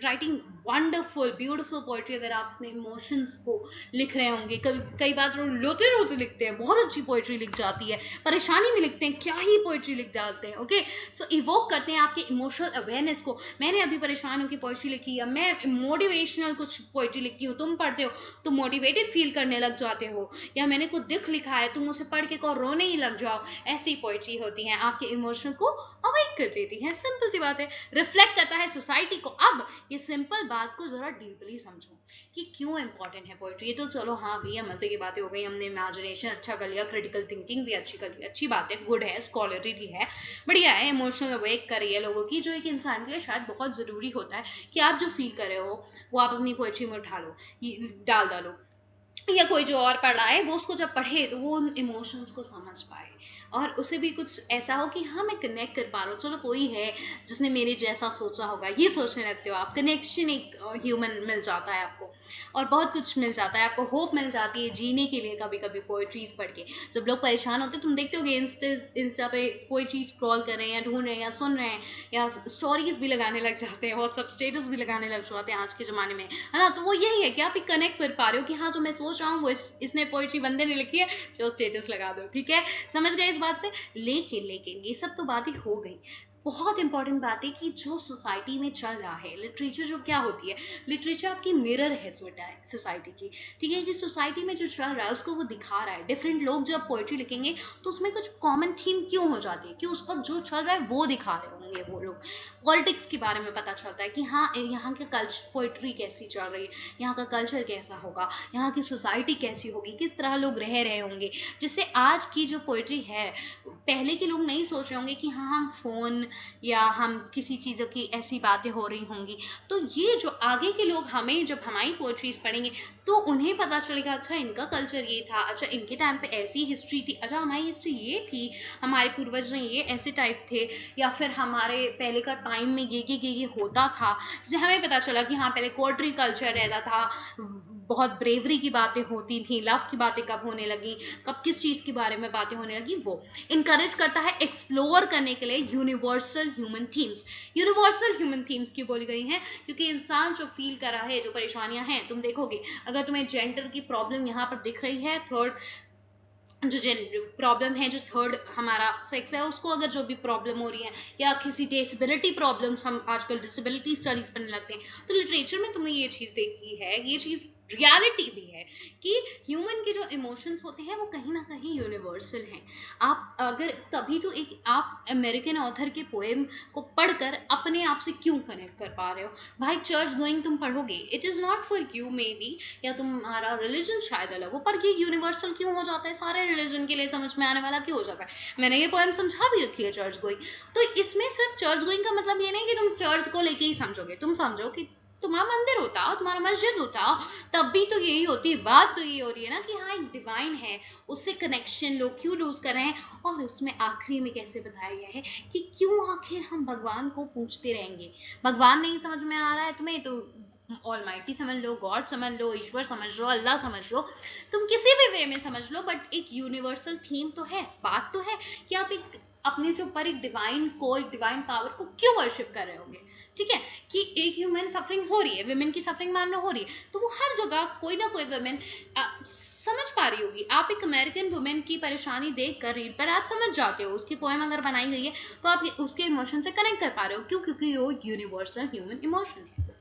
writing wonderful beautiful poetry अगर आप अपने इमोशंस को लिख रहे होंगे। कई बार लोग रोते रोते लिखते हैं, बहुत अच्छी पोएट्री लिख जाती है, परेशानी में लिखते हैं, क्या ही पोएट्री लिख डालते हैं। ओके, सो इवोक करते हैं आपके इमोशनल अवेयरनेस को। मैंने अभी परेशान होकर पोएट्री लिखी, या मैं मोटिवेशनल कुछ पोएट्री लिखती हूँ, तुम पढ़ते हो तो मोटिवेटेड फील करने लग जाते हो, या मैंने कुछ दुख लिखा है, तुम उसे पढ़ के को रोने ही लग जाओ। ऐसी पोएट्री होती है, आपके इमोशन को अवेक कर देती है। सिंपल सी बात है, रिफ्लेक्ट करता है सोसाइटी को। अब ये सिंपल बात को जरा डीपली समझो कि क्यों इंपॉर्टेंट है पोएट्री। ये तो चलो हाँ भैया मजे की बातें हो गई, हमने इमेजिनेशन अच्छा कर लिया, क्रिटिकल थिंकिंग भी अच्छी कर ली, अच्छी बात है, गुड है, स्कॉलरली है, बढ़िया है, इमोशनल अवेक कर रही है लोगों की, जो एक इंसान के लिए शायद बहुत जरूरी होता है कि आप जो फील कर रहे हो वो आप अपनी पोएट्री में उठा लो, डाल डालो, या कोई जो और पढ़ रहा है वो उसको जब पढ़े तो वो उन इमोशंस को समझ पाए, और उसे भी कुछ ऐसा हो कि हाँ मैं कनेक्ट कर पा रहा हूँ, चलो कोई है जिसने मेरे जैसा सोचा होगा, ये सोचने लगते हो आप, कनेक्शन एक ह्यूमन मिल जाता है आपको, और बहुत कुछ मिल जाता है आपको, होप मिल जाती है जीने के लिए कभी कभी पोएट्रीज पढ़ के। जब लोग परेशान होते हैं, तुम देखते हो इंस्टा पे कोई चीज स्क्रॉल कर रहे हैं या ढूंढ रहे हैं या सुन रहे हैं, या स्टोरीज भी लगाने लग जाते हैं, व्हाट्सएप स्टेटस भी लगाने लग जाते हैं आज के जमाने में, है ना। तो वो यही है कि आप एक कनेक्ट कर पा रहे हो कि हाँ जो मैं सोच रहा हूँ वो इसने पोएट्री बंदे ने लिखी है, जो स्टेटस लगा दो, ठीक है, समझ गए इस बात से। लेकिन लेकिन ये सब तो बातें हो गई, बहुत इंपॉर्टेंट बात है कि जो सोसाइटी में चल रहा है, लिटरेचर जो क्या होती है, लिटरेचर आपकी मिरर है सोसाइटी की, ठीक है, कि सोसाइटी में जो चल रहा है उसको वो दिखा रहा है। डिफरेंट लोग जब पोएट्री लिखेंगे तो उसमें कुछ कॉमन थीम क्यों हो जाती है कि उस वक्त जो चल रहा है वो दिखा रहे होंगे वो लोग। पॉलिटिक्स के बारे में पता चलता है कि हाँ यहाँ के कल्चर, पोएट्री कैसी चल रही है, यहाँ का कल्चर कैसा होगा, यहाँ की सोसाइटी कैसी होगी, किस तरह लोग रह रहे होंगे, जिससे आज की जो पोएट्री है, पहले के लोग नहीं सोच रहे होंगे कि हाँ हम फोन या हम किसी चीज़ों की ऐसी बातें हो रही होंगी। तो ये जो आगे के लोग हमें जब हमारी पोएट्रीज पढ़ेंगे तो उन्हें पता चलेगा, अच्छा इनका कल्चर ये था, अच्छा इनके टाइम पे ऐसी हिस्ट्री थी, अच्छा हमारी हिस्ट्री ये थी, हमारे पूर्वज ने ये ऐसे टाइप थे, या फिर हमारे पहले का टाइम में ये होता था, जिससे हमें पता चला कि हाँ पहले कोर्टरी कल्चर रहता था, बहुत ब्रेवरी की बातें होती थी, लव की बातें कब होने लगी, कब किस चीज के बारे में बातें होने लगी। वो इनकरेज करता है एक्सप्लोर करने के लिए universal human themes. Universal human themes क्यों बोली गई हैं, क्योंकि इंसान जो फील कर रहा है, जो परेशानियां हैं, तुम देखोगे अगर तुम्हें जेंडर की प्रॉब्लम यहाँ पर दिख रही है, थर्ड जो प्रॉब्लम है, जो थर्ड हमारा सेक्स है उसको अगर जो भी प्रॉब्लम हो रही है, या किसी डिसेबिलिटी प्रॉब्लम्स, हम आजकल डिसेबिलिटी स्टडीज पढ़ने लगते हैं, तो लिटरेचर में तुमने ये चीज देखी है, ये चीज रियलिटी भी है कि ह्यूमन के जो इमोशंस होते हैं वो कहीं ना कहीं यूनिवर्सल हैं। आप अगर तभी तो एक आप अमेरिकन ऑथर के पोएम को पढ़कर अपने आप से क्यों कनेक्ट कर पा रहे हो। भाई चर्च गोइंग तुम पढ़ोगे, it is not for you may be, या तुम्हारा रिलीजन शायद अलग हो, पर ये यूनिवर्सल क्यों हो जाता है, सारे रिलीजन के लिए समझ में आने वाला क्यों हो जाता है। मैंने ये पोएम समझा भी रखी है चर्च गोइंग। तो इसमें सिर्फ चर्च गोइंग का मतलब ये नहीं कि तुम चर्च को लेके ही समझोगे, तुम समझो कि तुम्हारा मंदिर होता, तुम्हारा मस्जिद होता, तब भी तो यही होती है। बात तो ये हो रही है ना कि हाँ एक डिवाइन है, उससे कनेक्शन लोग क्यों लूज कर रहे हैं, और उसमें आखिरी में कैसे बताया गया है कि क्यों आखिर हम भगवान को पूछते रहेंगे। भगवान नहीं समझ में आ रहा है तुम्हें तो ऑलमाइटी समझ लो, गॉड समझ लो, ईश्वर समझ लो, अल्लाह समझ लो, तुम किसी भी वे में समझ लो, बट एक यूनिवर्सल थीम तो है, बात तो है कि आप एक अपने से ऊपर एक डिवाइन को, एक डिवाइन पावर को क्यों वर्शिप कर रहे होंगे। ठीक है, कि एक ह्यूमन सफरिंग हो रही है, विमेन की सफरिंग मान लो हो रही है, तो वो हर जगह कोई ना कोई वुमेन समझ पा रही होगी। आप एक अमेरिकन वुमेन की परेशानी देख कर रीड पर आप समझ जाते हो, उसकी पोएम अगर बनाई गई है तो आप उसके इमोशन से कनेक्ट कर पा रहे हो। क्यों? क्योंकि वो यूनिवर्सल ह्यूमन इमोशन है।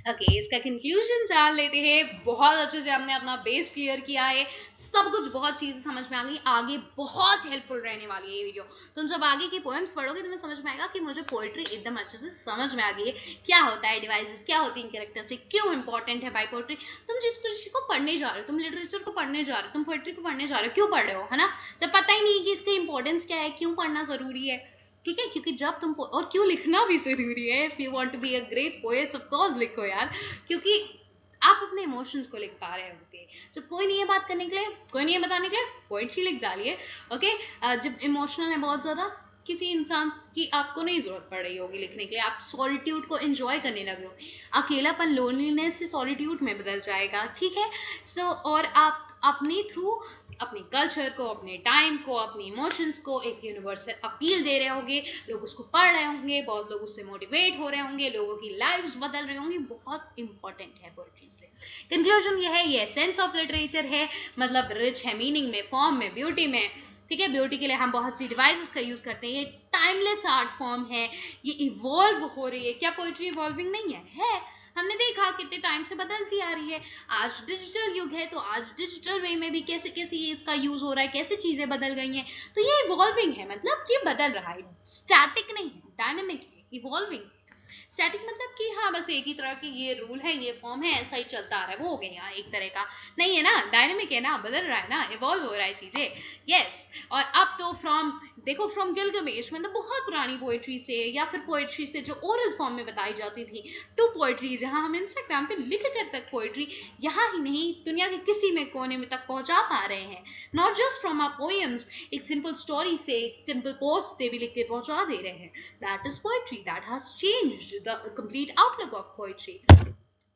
ओके इसका कंक्लूजन जान लेते हैं। बहुत अच्छे से हमने अपना बेस क्लियर किया है, सब कुछ बहुत चीजें समझ में आ गई, आगे बहुत हेल्पफुल रहने वाली है ये वीडियो। तुम जब आगे की पोएम्स पढ़ोगे तुम्हें समझ में आएगा कि मुझे पोएट्री एकदम अच्छे से समझ में आ गई है, क्या होता है डिवाइसेस, क्या होती है कैरेक्टरिस्टिक, क्यों इंपॉर्टेंट है बाई पोएट्री। तुम जिस चीज को पढ़ने जा रहे हो, तुम लिटरेचर को पढ़ने जा रहे हो, तुम पोएट्री को पढ़ने जा रहे हो, क्यों पढ़ रहे हो, है ना, जब पता ही नहीं कि इसकी इंपॉर्टेंस क्या है, क्यों पढ़ना जरूरी है। ठीक है, क्योंकि जब तुम और क्यों लिखना भी जरूरी है, if you want to be a great poet of course लिखो यार, क्योंकि आप अपने इमोशंस को लिख पा रहे होगे। जब कोई नहीं है बात करने के लिए, कोई नहीं है बताने के लिए, पोइट्री लिख डालिए। ओके, जब इमोशनल है बहुत ज़्यादा, किसी इंसान की आपको नहीं ज़रूरत पड़ रही होगी लिखने के लिए, आप सॉलिट्यूड को एंजॉय करने लग रहे हो, अकेलापन लोनलीनेस से सॉलिट्यूड में बदल जाएगा, ठीक है। सो और आप अपने थ्रू अपने कल्चर को, अपने टाइम को, अपने इमोशंस को एक यूनिवर्सल अपील दे रहे होंगे, लोग उसको पढ़ रहे होंगे, बहुत लोग उससे मोटिवेट हो रहे होंगे, लोगों की लाइव्स बदल रही होंगी। बहुत इंपॉर्टेंट है पोइट्री से। कंक्लूजन ये है, ये सेंस ऑफ लिटरेचर है, मतलब रिच है मीनिंग में, फॉर्म में, ब्यूटी में, ठीक है। ब्यूटी के लिए हम बहुत सी डिवाइसेस का यूज करते हैं, ये टाइमलेस आर्ट फॉर्म है, ये इवॉल्व हो रही है। क्या पोइट्री इवॉल्विंग नहीं है? हमने देखा कितने टाइम से बदलती आ रही है। आज डिजिटल युग है, तो आज डिजिटल वे में भी कैसे कैसे ये इसका यूज हो रहा है, कैसे चीजें बदल गई हैं, तो ये इवॉल्विंग है, मतलब ये बदल रहा है, स्टैटिक नहीं है, डायनेमिक है, इवॉल्विंग। स्टैटिक मतलब कि हाँ बस एक ही तरह की ये रूल है, ये फॉर्म है, ऐसा ही चलता आ रहा है, वो हो गया एक तरह का, नहीं है ना, डायनेमिक है ना, बदल रहा है ना, इवॉल्व हो रहा है चीजें। यस। और अब तो फ्रॉम गिलगमेश, मतलब बहुत पुरानी पोएट्री से, या फिर पोएट्री से जो ओरल फॉर्म में बताई जाती थी, टू पोएट्री जहां हम इंस्टाग्राम पे लिख कर तक पोएट्री यहाँ ही नहीं दुनिया के किसी में कोने में तक पहुंचा पा रहे हैं। Not just from our poems, एक सिंपल स्टोरी से, एक सिंपल पोस्ट से भी लिख के पहुंचा दे रहे हैं। That is poetry, that has changed the complete outlook of poetry.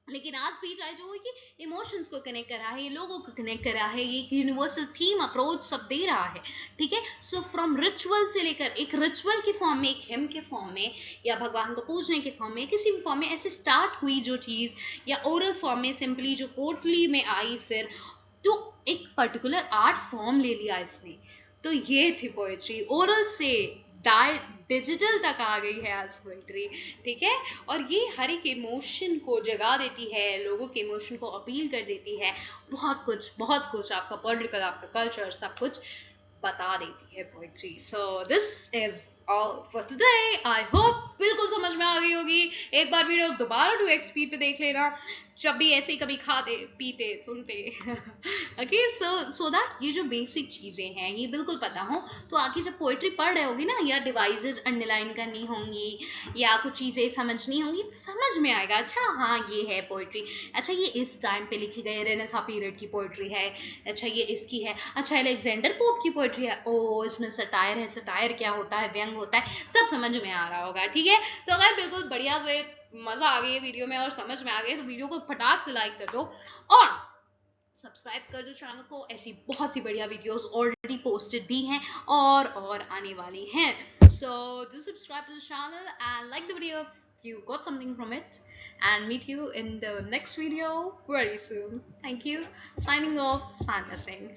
लेकिन आज भी चाहे जो कि इमोशंस को कनेक्ट कर रहा है, ये लोगों को कनेक्ट कर रहा है, ये यूनिवर्सल थीम अप्रोच सब दे रहा है, ठीक है। सो फ्रॉम रिचुअल से लेकर, एक रिचुअल के फॉर्म में, एक हिम के फॉर्म में, या भगवान को पूजने के फॉर्म में, किसी भी फॉर्म में ऐसे स्टार्ट हुई जो चीज, या ओरल फॉर्म में सिंपली जो पोर्टली में आई, फिर तो एक पर्टिकुलर आर्ट फॉर्म ले लिया इसने। तो ये थी पोएट्री, ओरल से डिजिटल तक आ गई है आज पोएट्री, ठीक है। और ये हर एक इमोशन को जगा देती है, लोगों के इमोशन को अपील कर देती है, बहुत कुछ आपका पॉलिटिकल, आपका कल्चर, सब कुछ बता देती है poetry. So this is all for today. I hope बिल्कुल समझ में आ गई होगी। एक बार वीडियो दोबारा 2x स्पीड पे देख लेना, जब भी ऐसे ही कभी खाते पीते सुनते। ओके, सो दैट ये जो बेसिक चीजें हैं ये बिल्कुल पता हो, तो आगे जब पोएट्री पढ़ रहे होगी ना, या डिवाइसेस अंडरलाइन करनी होंगी, या कुछ चीजें समझनी होंगी, समझ में आएगा, अच्छा हाँ ये है पोएट्री, अच्छा ये इस टाइम पे लिखी गई रेनेसां पीरियड की पोएट्री है, अच्छा ये इसकी है, अच्छा अलेक्जेंडर पोप की पोएट्री है, ओ इसमें सटायर है, सटायर क्या होता है, व्यंग होता है, सब समझ में आ रहा होगा, ठीक है। तो अगर बिल्कुल बढ़िया से मजा आ गई है वीडियो में और समझ में आ गई, तो वीडियो को फटाक से लाइक कर दो और सब्सक्राइब कर दो चैनल को। ऐसी बहुत सी बढ़िया वीडियोस ऑलरेडी पोस्टेड भी हैं और आने वाली हैं। So do subscribe to the channel and like the video if you got something from it, and meet you in the next video very soon. Thank you. Signing off, Sandhya Singh.